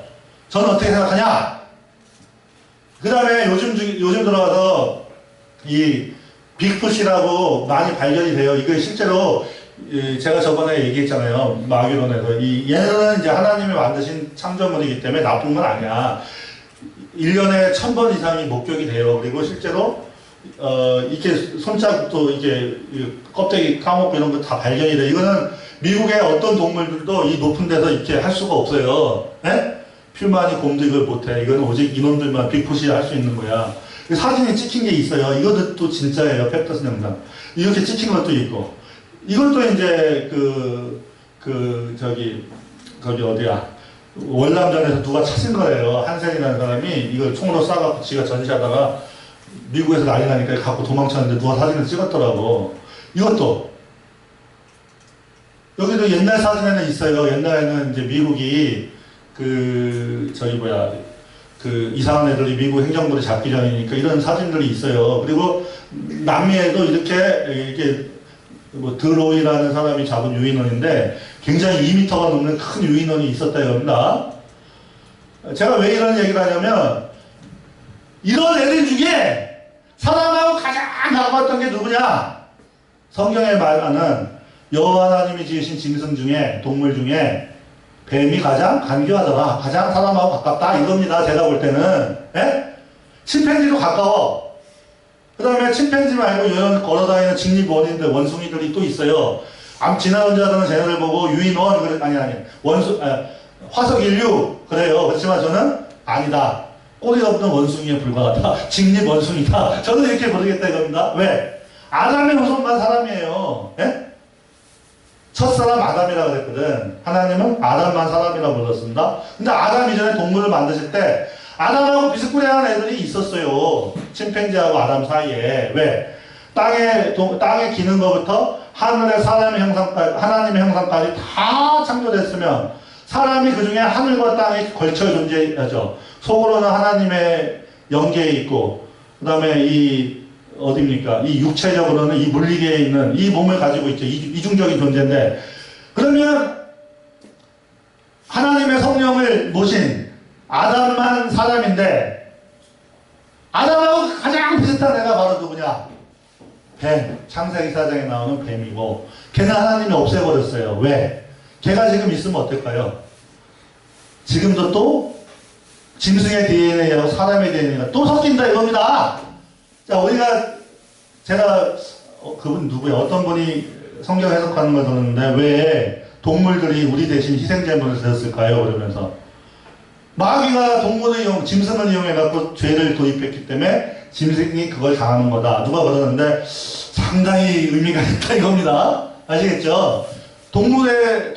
저는 어떻게 생각하냐? 그 다음에 요즘 들어가서 이 빅풋이라고 많이 발견이 돼요. 이게 실제로 제가 저번에 얘기했잖아요. 마귀론에서 얘는 이제 하나님이 만드신 창조물이기 때문에 나쁜 건 아니야. 1년에 1000번 이상이 목격이 돼요. 그리고 실제로 이렇게 손자국도 이게 껍데기 까먹고 이런 거 다 발견이 돼요. 이거는 미국의 어떤 동물들도 이 높은 데서 이렇게 할 수가 없어요. 네? 퓨마니 곰도 이걸 못해. 이건 오직 이놈들만 빅풋이 할 수 있는 거야. 사진에 찍힌 게 있어요. 이것도 진짜예요. 팩터스 영상. 이렇게 찍힌 것도 있고. 이것도 이제 거기 어디야. 월남전에서 누가 찾은 거예요. 한센이라는 사람이 이걸 총으로 쏴갖고 지가 전시하다가 미국에서 난리 나니까 갖고 도망쳤는데 누가 사진을 찍었더라고. 이것도. 여기도 옛날 사진에는 있어요. 옛날에는 이제 미국이 이상한 애들이 미국 행정부를 잡기 전이니까 이런 사진들이 있어요. 그리고 남미에도 이렇게 드로이라는 사람이 잡은 유인원인데 굉장히 2m가 넘는 큰 유인원이 있었다 이겁니다. 제가 왜 이런 얘기를 하냐면 이런 애들 중에 사람하고 가장 가까웠던 게 누구냐? 성경에 말하는 여호와 하나님이 지으신 짐승 중에 동물 중에 뱀이 가장 간교하더라. 가장 사람하고 가깝다 이겁니다. 제가 볼 때는. 예? 침팬지도 가까워. 그 다음에 침팬지 말고 이런 걸어다니는 직립원인들 원숭이들이 또 있어요. 지나온 자들은 쟤네들 보고 유인원 화석 인류 그래요. 그렇지만 저는 아니다. 꼬리 없는 원숭이에 불과하다. 직립원숭이다. 저는 이렇게 부르겠다 이겁니다. 왜? 아담의 후손만 사람이에요. 예? 첫사람 아담이라고 그랬거든. 하나님은 아담만 사람이라고 불렀습니다. 근데 아담 이전에 동물을 만드실 때 아담하고 비스꾸리한 애들이 있었어요. 침팬지하고 아담 사이에. 왜? 땅에 기는 것부터 하늘의 사람의 형상까지, 하나님의 형상까지 다 창조됐으면 사람이 그 중에 하늘과 땅에 걸쳐 존재하죠. 속으로는 하나님의 영계에 있고, 그 다음에 어딥니까? 이 육체적으로는 이 물리계에 있는 이 몸을 가지고 있죠. 이중적인 존재인데, 그러면 하나님의 성령을 모신 아담만 사람인데, 아담하고 가장 비슷한 애가 바로 누구냐? 뱀. 창세기 4장에 나오는 뱀이고, 걔는 하나님이 없애버렸어요. 왜? 걔가 지금 있으면 어떨까요? 지금도 또 짐승의 DNA하고 사람의 DNA가 또 섞인다 이겁니다. 자, 제가 그분 누구야? 어떤 분이 성경 해석하는 걸 들었는데 왜 동물들이 우리 대신 희생제물을 드렸을까요? 그러면서 마귀가 짐승을 이용해갖고 죄를 도입했기 때문에 짐승이 그걸 당하는 거다. 누가 그러는데 상당히 의미가 있다 이겁니다. 아시겠죠? 동물의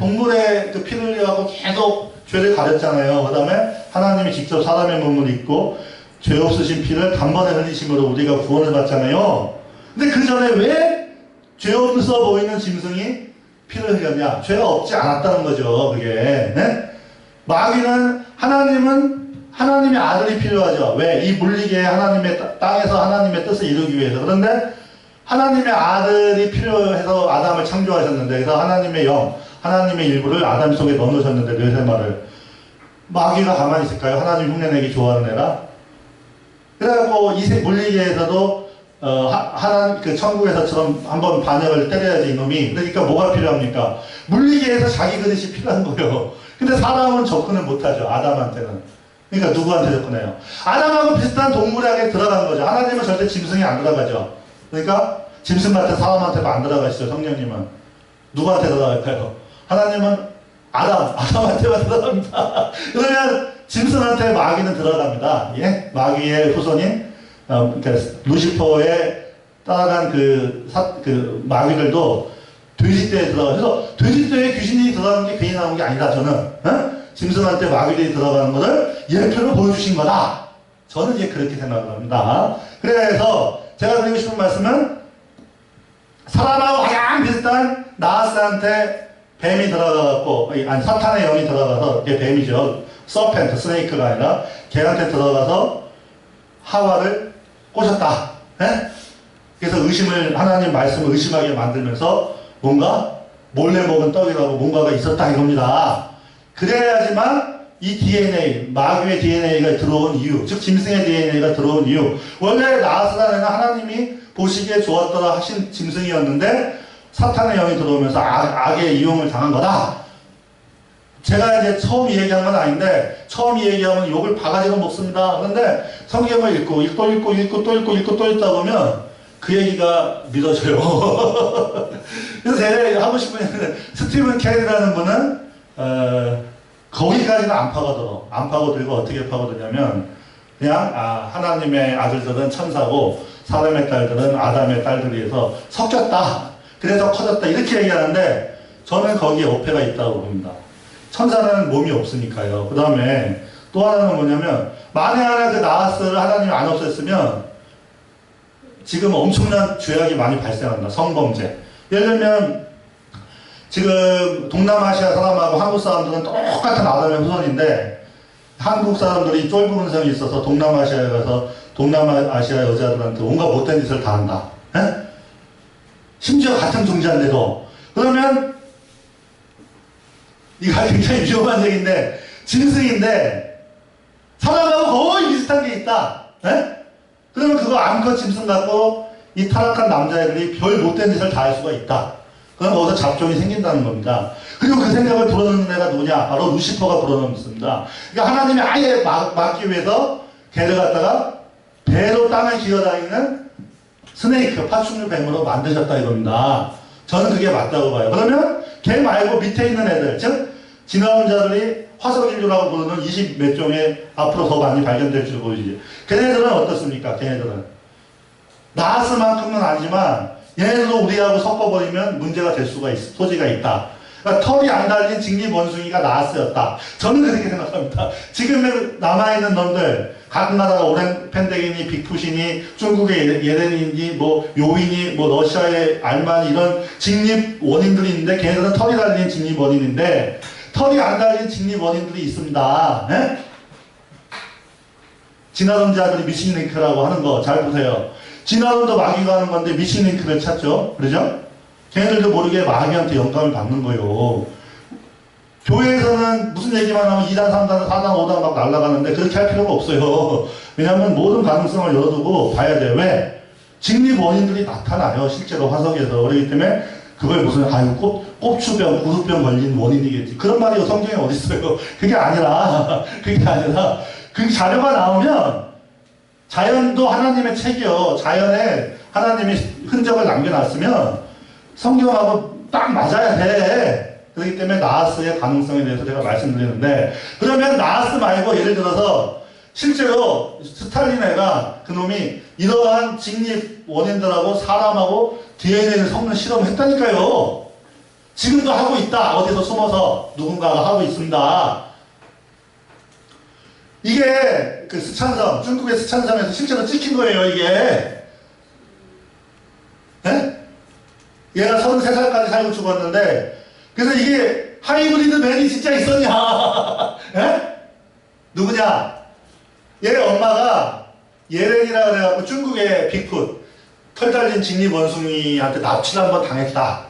그 피를 흘려갖고 계속 죄를 가렸잖아요. 그 다음에 하나님이 직접 사람의 몸을 입고 죄 없으신 피를 단번에 흘리심으로 우리가 구원을 받잖아요. 근데 그 전에 왜 죄 없어 보이는 짐승이 피를 흘렸냐? 죄가 없지 않았다는 거죠. 그게. 네? 하나님의 아들이 필요하죠. 왜? 이 물리계에 땅에서 하나님의 뜻을 이루기 위해서. 그런데 하나님의 아들이 필요해서 아담을 창조하셨는데, 그래서 하나님의 영, 하나님의 일부를 아담 속에 넣어놓으셨는데, 뇌세마를. 마귀가 가만히 있을까요? 하나님 흉내내기 좋아하는 애라? 그래갖고, 물리계에서도, 천국에서처럼 한번 반역을 때려야지, 이놈이. 그러니까 뭐가 필요합니까? 물리계에서 자기 그릇이 필요한 거예요. 근데 사람은 접근을 못하죠, 아담한테는. 그러니까 누구한테 접근해요? 아담하고 비슷한 동물에게 들어간 거죠. 하나님은 절대 짐승이 안 들어가죠. 그러니까 짐승 같은 사람한테도 안 들어가시죠. 성령님은 누구한테 들어갈까요? 하나님은 아담한테만 들어갑니다. 그러면 짐승한테 마귀는 들어갑니다. 예? 마귀의 후손인 그러니까 루시퍼에 따라간 그 마귀들도 돼지떼에 들어가. 그래서 돼지떼에 귀신이 들어가는 게 괜히 나온 게 아니다. 저는 짐승한테 마귀들이 들어가는 것을 예표로 보여주신 거다. 저는 이제 그렇게 생각을 합니다. 그래서 제가 드리고 싶은 말씀은 사람하고 가장 비슷한 나하스한테 뱀이 들어가갖고, 아니 사탄의 영이 들어가서, 이게 뱀이죠. 서펜트, 스네이크가 아니라 걔한테 들어가서 하와를 꼬셨다. 네? 그래서 하나님 말씀을 의심하게 만들면서 뭔가 몰래 먹은 떡이라고 뭔가가 있었다 이겁니다. 그래야지만 이 DNA, 마귀의 DNA가 들어온 이유, 즉 짐승의 DNA가 들어온 이유. 원래 나하스라는 하나님이 보시기에 좋았더라 하신 짐승이었는데 사탄의 영이 들어오면서 악의 이용을 당한 거다. 제가 이제 처음 얘기한 건 아닌데, 처음 얘기하면 욕을 바가지로 먹습니다. 그런데 성경을 읽고 또 읽다 보면 그 얘기가 믿어져요. 그래서 제가 하고 싶은 얘기는, 스티븐 캐리라는 분은 거기까지는 안 파고들고 어떻게 파고드냐면, 그냥 하나님의 아들들은 천사고 사람의 딸들은 아담의 딸들이어서 섞였다. 그래서 커졌다. 이렇게 얘기하는데 저는 거기에 어폐가 있다고 봅니다. 천사는 몸이 없으니까요. 그 다음에 또 하나는 뭐냐면, 만에 하나 그 나하스를 하나님이 안 없앴으면 지금 엄청난 죄악이 많이 발생한다. 성범죄. 예를 들면 지금 동남아시아 사람하고 한국 사람들은 똑같은 아담의 후손인데, 한국 사람들이 쫄부 근성이 있어서 동남아시아에 가서 동남아시아 여자들한테 온갖 못된 짓을 다 한다. 에? 심지어 같은 존재인데도. 그러면 이거 굉장히 위험한 얘기인데, 짐승인데 사람하고 거의 비슷한 게 있다. 에? 그러면 그거 암컷 짐승 갖고 이 타락한 남자애들이 별 못된 짓을 다 할 수가 있다. 그럼 거기서 잡종이 생긴다는 겁니다. 그리고 그 생각을 불어넣는 애가 누구냐? 바로 루시퍼가 불어넣습니다. 그러니까 하나님이 아예 막기 위해서 걔를 갖다가 배로 땅을 기어다니는 스네이크, 파충류 뱀으로 만드셨다 이겁니다. 저는 그게 맞다고 봐요. 그러면 걔 말고 밑에 있는 애들, 즉 지나온 자들이 화석인류라고 부르는 20 몇 종의 앞으로 더 많이 발견될 줄 보이지. 걔네들은 어떻습니까? 걔네들은 나하스만큼은 아니지만 얘네들도 우리하고 섞어버리면 문제가 될 수가 소지가 있다. 그러니까 털이 안 달린 직립 원숭이가 나하스였다. 저는 그렇게 생각합니다. 지금 남아있는 놈들, 가끔 가다가 오랭 팬데기니 빅푸시니 중국의 예레닌이 뭐 요인이 뭐 러시아의 알마니 이런 직립 원인들이 있는데 걔네들은 털이 달린 직립 원인인데 털이 안 달린 직립 원인들이 있습니다. 예? 진화론자들이 미싱 링크라고 하는 거 잘 보세요. 진화론도 마귀가 하는 건데 미싱 링크를 찾죠. 그러죠? 걔네들도 모르게 마귀한테 영감을 받는 거예요. 교회에서는 무슨 얘기만 하면 2단, 3단, 4단, 5단 막 날아가는데 그렇게 할 필요가 없어요. 왜냐하면 모든 가능성을 열어두고 봐야 돼요. 왜? 직립 원인들이 나타나요. 실제로 화석에서. 그렇기 때문에 그걸 무슨 꼽추병, 구루병 걸린 원인이겠지. 그런 말이 성경에 어디 있어요? 그게 아니라 그 자료가 나오면 자연도 하나님의 책이요. 자연에 하나님이 흔적을 남겨놨으면 성경하고 딱 맞아야 돼. 그렇기 때문에 나하스의 가능성에 대해서 제가 말씀드리는데 그러면 나하스 말고 예를 들어서 실제로 스탈린애가 그놈이 이러한 직립 원인들하고 사람하고 DNA를 섞는 실험을 했다니까요. 지금도 하고 있다. 어디서 숨어서 누군가가 하고 있습니다. 이게 그 스촨성, 중국의 스촨성에서 실제로 찍힌 거예요, 이게. 네? 얘가 33살까지 살고 죽었는데 그래서 이게 하이브리드 맨이 진짜 있었냐? 예? 누구냐? 얘 엄마가 예렌이라 그래갖고 중국의 빅풋 털 달린 직립 원숭이한테 납치를 한번 당했다.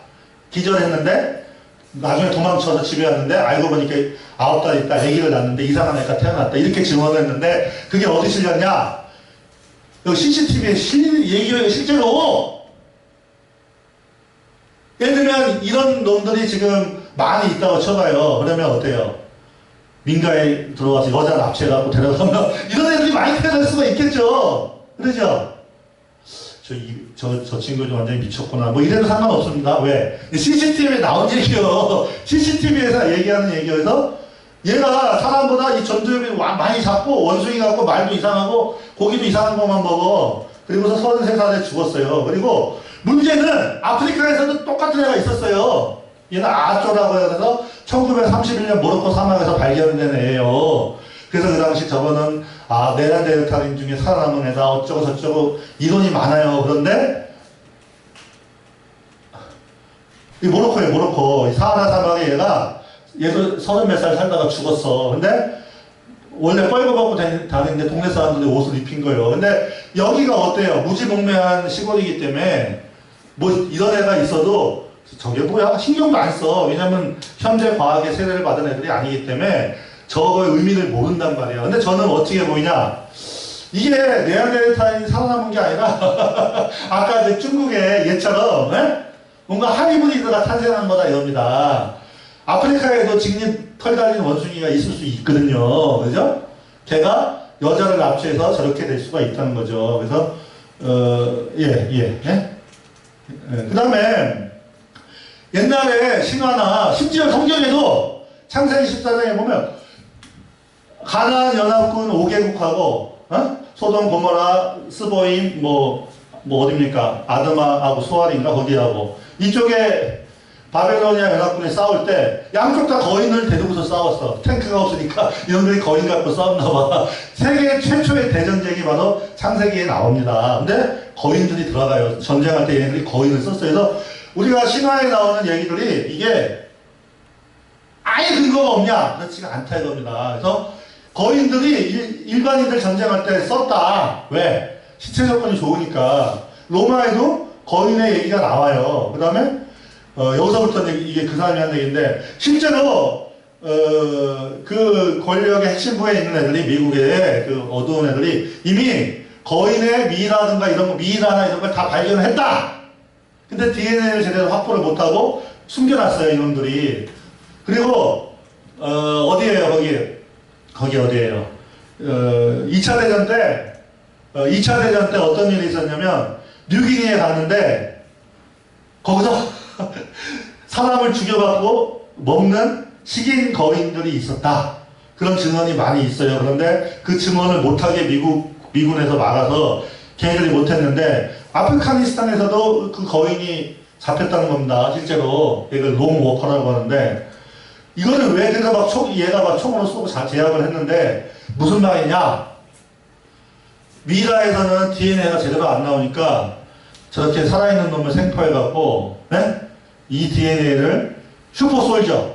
기절했는데 나중에 도망쳐서 집에 왔는데 알고 보니까 9달 있다 아기를 낳았는데 이상한 애가 태어났다. 이렇게 증언을 했는데 그게 어디 실렸냐? 여기 CCTV에 얘기해요, 실제로. 예를 들면 이런 놈들이 지금 많이 있다고 쳐봐요. 그러면 어때요? 민가에 들어와서 여자 납치해갖고 데려가면 이런 애들이 많이 태어날 수가 있겠죠. 그러죠? 저 친구 좀 완전히 미쳤구나. 뭐 이래도 상관없습니다. 왜? CCTV에 나온 얘기요. CCTV에서 얘기하는 얘기여서 얘가 사람보다 이 전두엽이 많이 작고 원숭이 같고 말도 이상하고 고기도 이상한 것만 먹어. 그리고서 33살에 죽었어요. 그리고 문제는 아프리카에서도 똑같은 애가 있었어요. 얘는 아쪼라고 해서 1931년 모로코 사막에서 발견된 애예요. 그래서 그 당시 저거는 네안데르탈인 중에 살아남은 애다 어쩌고 저쩌고 이론이 많아요. 그런데 이 모로코예요. 모로코 사하라 사막에 얘도 30몇 살 살다가 죽었어. 근데 원래 뻘거벗고 다니는데 동네 사람들이 옷을 입힌 거예요. 근데 여기가 어때요? 무지몽매한 시골이기 때문에 뭐 이런 애가 있어도 저게 뭐야? 신경도 안 써. 왜냐면 현재 과학의 세례를 받은 애들이 아니기 때문에 저거의 의미를 모른단 말이야. 근데 저는 어떻게 보이냐? 이게 네안데르탈인이 살아남은 게 아니라 아까 그 중국의 얘처럼 뭔가 하이브리드가 탄생한 거다 이겁니다. 아프리카에도 직립 털 달린 원숭이가 있을 수 있거든요. 그죠? 걔가 여자를 납치해서 저렇게 될 수가 있다는 거죠. 그래서 그 다음에 옛날에 신화나 심지어 성경에도 창세기 14장에 보면 가나안 연합군 5개국하고 소돔 고모라 스보임 뭐 어딥니까 아드마하고 소알인가 거기하고 이쪽에 바벨로니아 연합군이 싸울 때 양쪽 다 거인을 데리고서 싸웠어. 탱크가 없으니까 이놈들이 거인 갖고 싸웠나 봐. 세계 최초의 대전쟁이 바로 창세기에 나옵니다. 근데 거인들이 들어가요. 전쟁할 때 얘네들이 거인을 썼어요. 그래서 우리가 신화에 나오는 얘기들이 이게 아예 근거가 없냐? 그렇지가 않다 이겁니다. 그래서 거인들이 일반인들 전쟁할 때 썼다. 왜? 시체 조건이 좋으니까. 로마에도 거인의 얘기가 나와요. 그 다음에 여기서부터는 이게 그 사람이 한 얘기인데 실제로 그 권력의 핵심부에 있는 애들이 미국의 그 어두운 애들이 이미 거인의 미라든가 이런 거 미라나 이런 걸 다 발견을 했다. 근데 DNA를 제대로 확보를 못하고 숨겨놨어요 이놈들이. 그리고 어디에요 거기 어디에요? 2차 대전 때 어떤 일이 있었냐면 뉴기니에 갔는데 거기서 사람을 죽여갖고 먹는 식인 거인들이 있었다. 그런 증언이 많이 있어요. 그런데 그 증언을 못하게 미군에서 막아서 걔네들이 못했는데 아프가니스탄에서도 그 거인이 잡혔다는 겁니다. 실제로 이걸 롱워커라고 하는데 이거는 왜 그래서 얘가 막 총으로 쏘고 제압을 했는데 무슨 말이냐? 미라에서는 DNA가 제대로 안 나오니까 저렇게 살아있는 놈을 생포해갖고, 네? 이 DNA를 슈퍼솔저,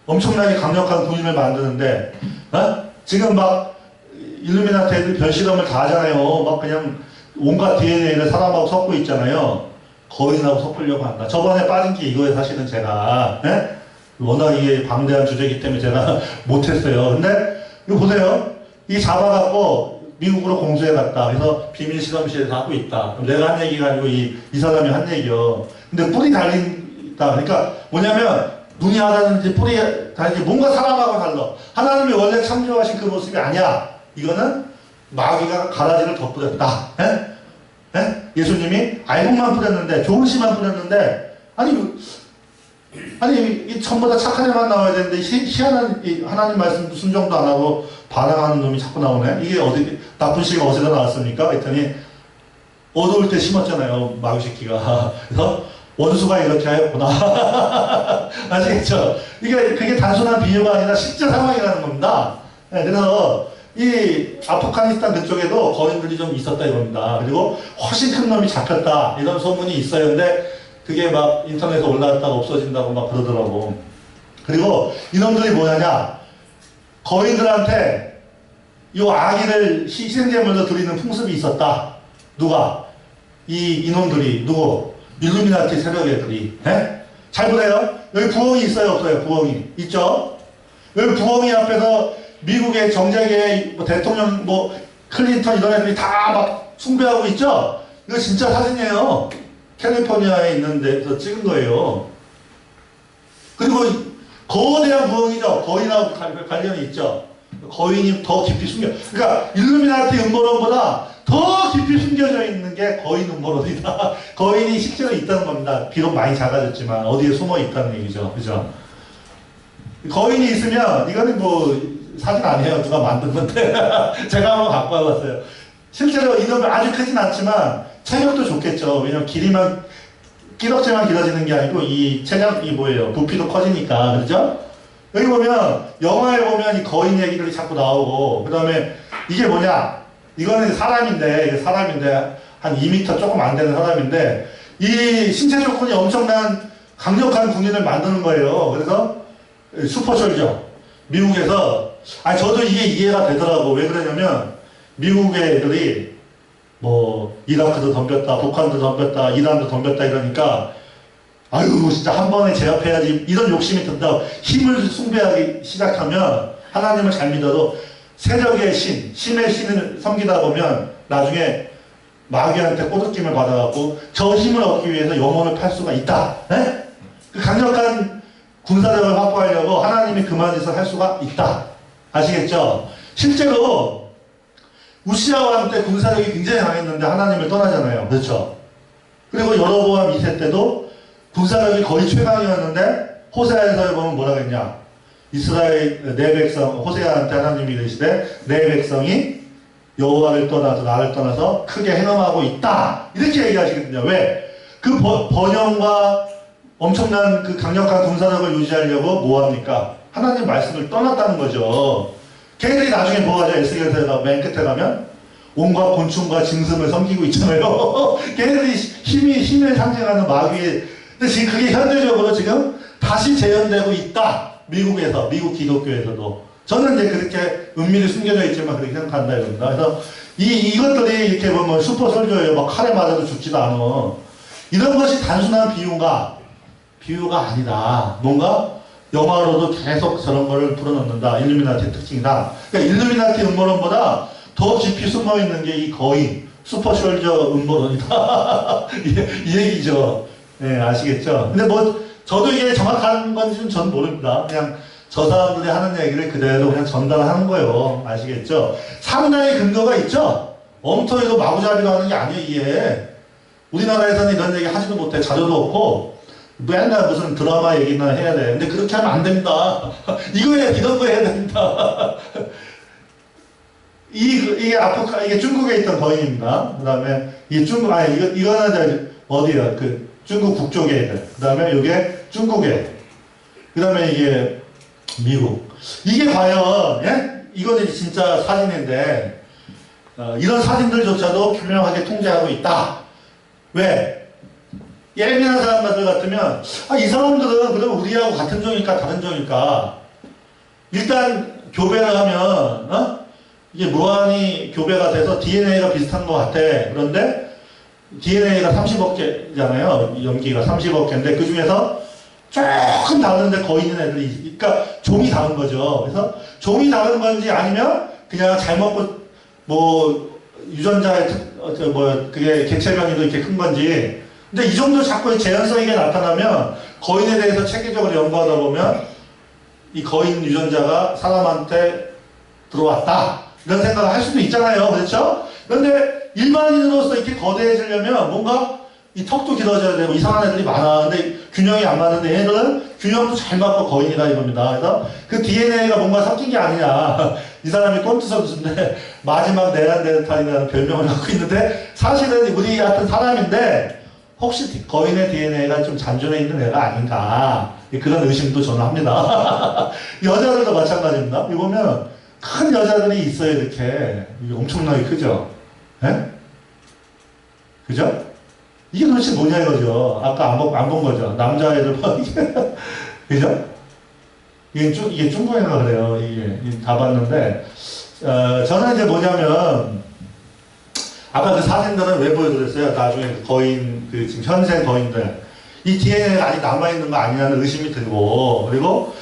엄청나게 강력한 군인을 만드는데, 어? 지금 막 일루미나티 애들 별실험을 다 하잖아요. 막 그냥 온갖 DNA를 사람하고 섞고 있잖아요. 거인하고 섞으려고 한다. 저번에 빠진 게 이거예요, 사실은 제가. 네? 워낙 이게 방대한 주제이기 때문에 제가 못했어요. 근데 이거 보세요. 이 잡아갖고 미국으로 공수해갔다. 그래서 비밀 실험실에서 하고 있다. 내가 한 얘기가 아니고 이 사람이 한 얘기요. 근데 뿔이 달린다. 그러니까 뭐냐면 눈이 하나든지 뿔이 다른지 뭔가 사람하고 달라. 하나님이 원래 창조하신 그 모습이 아니야. 이거는 마귀가 가라지를 덧뿌렸다. 예? 예? 예수님이 알곡만 뿌렸는데, 좋은 씨만 뿌렸는데, 아니 이 전부 다 착한 애만 나와야 되는데 희한한 하나님 말씀 순종도 안 하고 반항하는 놈이 자꾸 나오네. 이게 어디 나쁜 씨가 어디서 나왔습니까? 했더니 어두울 때 심었잖아요, 마귀 새끼가. 그래서 원수가 이렇게 하였구나. 아시겠죠? 그게 단순한 비유가 아니라 실제 상황이라는 겁니다. 네, 그래서 이 아프가니스탄 그쪽에도 거인들이 좀 있었다 이겁니다. 그리고 훨씬 큰 놈이 잡혔다 이런 소문이 있어요. 근데 그게 막 인터넷에 올라왔다가 없어진다고 막 그러더라고. 그리고 이놈들이 뭐냐냐, 거인들한테 이 아기를 희생제물로 드리는 풍습이 있었다. 누가? 이놈들이 누구? 일루미나티 세력 애들이. 네? 잘 보세요. 여기 부엉이 있어요, 없어요? 부엉이 있죠? 여기 부엉이 앞에서 미국의 정재계 뭐 대통령 뭐 클린턴 이런 애들이 다 막 숭배하고 있죠? 이거 진짜 사진이에요. 캘리포니아에 있는 데서 찍은 거예요. 그리고 거대한 부엉이죠. 거인하고 관련이 있죠. 거인이 더 깊이 숨겨. 그러니까 일루미나티 음모론보다 더 깊이 숨겨져 있는 게 거인 음모론이다. 거인이 실제로 있다는 겁니다. 비록 많이 작아졌지만 어디에 숨어 있다는 얘기죠. 그죠? 거인이 있으면 이거는 뭐 사진 아니에요. 누가 만든 건데 제가 한번 갖고 와봤어요. 실제로 이놈이 아주 크진 않지만 체력도 좋겠죠. 왜냐면 끼덕지만 길어지는 게 아니고 이 체력이 뭐예요? 부피도 커지니까. 그렇죠? 여기 보면 영화에 보면 이 거인 얘기들이 자꾸 나오고, 그 다음에 이게 뭐냐? 이거는 사람인데 한 2m 조금 안 되는 사람인데 이 신체 조건이 엄청난 강력한 군인을 만드는 거예요. 그래서 슈퍼솔저 미국에서 저도 이게 이해가 되더라고. 왜 그러냐면 미국의 애들이 뭐 이라크도 덤볐다, 북한도 덤볐다, 이란도 덤볐다 이러니까 아유 진짜 한 번에 제압해야지 이런 욕심이 든다. 힘을 숭배하기 시작하면 하나님을 잘 믿어도 세력의 신, 신의 신을 섬기다 보면 나중에 마귀한테 꼬드김을 받아갖고 저 힘을 얻기 위해서 영혼을 팔 수가 있다. 에? 그 강력한 군사력을 확보하려고 하나님이 그만 짓을 할 수가 있다. 아시겠죠? 실제로 우시아 왕 때 군사력이 굉장히 강했는데 하나님을 떠나잖아요. 그렇죠? 그리고 여로보암 2세 때도 군사력이 거의 최강이었는데 호세아에서 보면 뭐라고 했냐? 이스라엘 내 백성, 호세아한테 하나님이 이르시되 내 백성이 여호와를 떠나서 나를 떠나서 크게 행함하고 있다. 이렇게 얘기하시거든요. 왜? 그 번영과 엄청난 그 강력한 군사력을 유지하려고 뭐합니까? 하나님 말씀을 떠났다는 거죠. 걔들이 나중에 뭐하죠? 에스겔서에 맨 끝에 가면 온갖 곤충과 짐승을 섬기고 있잖아요. 걔들이 힘을 상징하는 마귀의. 근데 지금 그게 현대적으로 지금 다시 재현되고 있다. 미국에서, 미국 기독교에서도. 저는 이제 그렇게 은밀히 숨겨져 있지만 그렇게 생각한다 이겁니다. 그래서 이것들이 이렇게 보면 슈퍼솔저예요. 막 칼에 맞아도 죽지도 않아. 이런 것이 단순한 비유가 아니다. 뭔가 영화로도 계속 저런 거를 풀어놓는다. 일루미나티 특징이다. 그러니까 일루미나티 음모론보다 더 깊이 숨어있는 게 이 거인, 슈퍼솔저 음모론이다. 이 얘기죠. 네, 아시겠죠? 근데 뭐, 저도 이게 정확한 건지는 전 모릅니다. 그냥 저 사람들이 하는 얘기를 그대로 그냥 전달하는 거예요. 아시겠죠? 상당히 근거가 있죠? 엉터리로 마구잡이로 하는 게 아니에요, 이게. 우리나라에서는 이런 얘기 하지도 못해. 자료도 없고, 맨날 무슨 드라마 얘기나 해야 돼. 근데 그렇게 하면 안 됩니다. 이런 거 해야 됩니다. 이게 중국에 있던 거인입니다. 그 다음에, 이거는 어디야? 중국 북쪽에 있는. 그 다음에 이게 중국에. 그 다음에 이게 미국. 이게 과연, 예? 이거는 진짜 사진인데, 이런 사진들조차도 교묘하게 통제하고 있다. 왜? 예민한 사람들 같으면 이 사람들은 그러면 우리하고 같은 종일까 다른 종일까? 일단 교배를 하면 이게 무한히 교배가 돼서 DNA가 비슷한 것 같아. 그런데 DNA가 30억 개잖아요. 염기가 30억 개인데 그 중에서 조금 다른데 거의 있는 애들이, 그러니까 종이 다른 거죠. 그래서 종이 다른 건지 아니면 그냥 잘 먹고 뭐 유전자의 그게 객체 변이도 이렇게 큰 건지. 근데 이 정도 자꾸 재현성이 나타나면 거인에 대해서 체계적으로 연구하다 보면 이 거인 유전자가 사람한테 들어왔다. 이런 생각을 할 수도 있잖아요. 그렇죠? 그런데 일반인으로서 이렇게 거대해지려면 뭔가 이 턱도 길어져야 되고 이상한 애들이 많아. 근데 균형이 안 맞는데 얘네들은 균형도 잘 맞고 거인이다 이겁니다. 그래서 그 DNA가 뭔가 섞인 게 아니냐. 이 사람이 꼴트 선수인데 마지막 네안데르탈이라는 별명을 갖고 있는데 사실은 우리 같은 사람인데 혹시 거인의 DNA가 좀 잔존해 있는 애가 아닌가. 그런 의심도 저는 합니다. 여자들도 마찬가지입니다. 이거 보면 큰 여자들이 있어요. 이렇게. 이게 엄청나게 크죠? 예? 그죠? 이게 도대체 뭐냐 이거죠. 아까 안 본 거죠. 남자애들 그죠? 이게 중국인가 그래요. 이게 다 봤는데 저는 이제 뭐냐면 아까 그 사진들은 왜 보여드렸어요? 나중에 거인 지금 현생 거인들 이 DNA가 아직 남아있는 거 아니냐는 의심이 들고, 그리고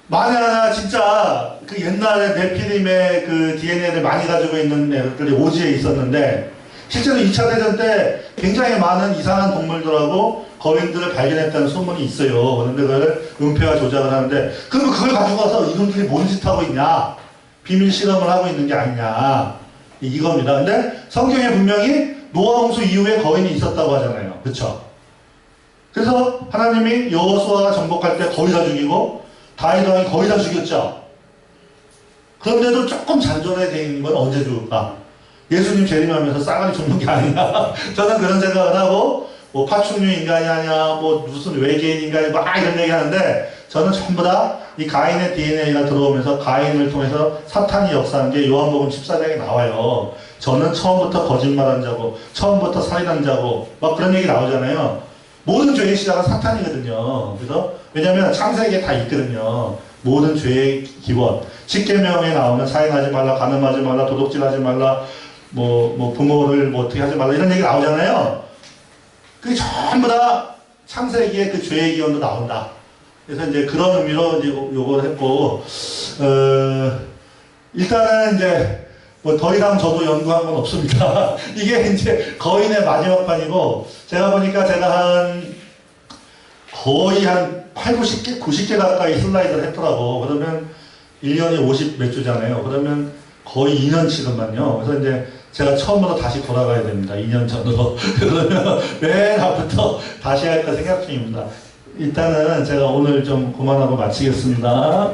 만약 진짜 그 옛날에 네피림의 그 DNA를 많이 가지고 있는 애들이 오지에 있었는데 실제로 2차 대전 때 굉장히 많은 이상한 동물들하고 거인들을 발견했다는 소문이 있어요. 그런데 그걸 은폐와 조작을 하는데, 그러면 그걸 가지고 와서 이놈들이 뭔 짓 하고 있냐? 비밀 실험을 하고 있는 게 아니냐? 이겁니다. 근데 성경에 분명히 노아 홍수 이후에 거인이 있었다고 하잖아요. 그렇죠? 그래서 하나님이 여호수아가 정복할 때 거의 다 죽이고 다윗 왕이 거의 다 죽였죠. 그런데도 조금 잔존해 있는 건 언제 죽을까? 예수님 재림하면서 싸가리 줍는 게 아니냐. 저는 그런 생각을 하고, 뭐 파충류 인간이 아니야, 뭐 무슨 외계인 인간이 막 이런 얘기 하는데, 저는 전부 다 이 가인의 DNA가 들어오면서 가인을 통해서 사탄이 역사하는 게 요한복음 14장에 나와요. 저는 처음부터 거짓말한 자고 처음부터 살인한 자고 막 그런 얘기 나오잖아요. 모든 죄의 시작은 사탄이거든요. 그래서 왜냐하면 창세기에 다 있거든요. 모든 죄의 기원. 십계명에 나오면 살인하지 말라, 간음하지 말라, 도둑질하지 말라, 뭐 부모를 뭐 어떻게 하지 말라 이런 얘기 나오잖아요. 그게 전부 다 창세기에 그 죄의 기원도 나온다. 그래서 이제 그런 의미로 이제 요걸 했고, 일단은 이제 뭐 더 이상 저도 연구한 건 없습니다. 이게 이제 거인의 마지막 판이고, 제가 보니까 제가 거의 한 8, 90개, 90개 가까이 슬라이드를 했더라고. 그러면 1년이 50 몇 주잖아요. 그러면 거의 2년치건만요. 그래서 이제 제가 처음으로 다시 돌아가야 됩니다. 2년 전으로. 그러면 맨 앞부터 다시 할까 생각 중입니다. 일단은 제가 오늘 좀 그만하고 마치겠습니다.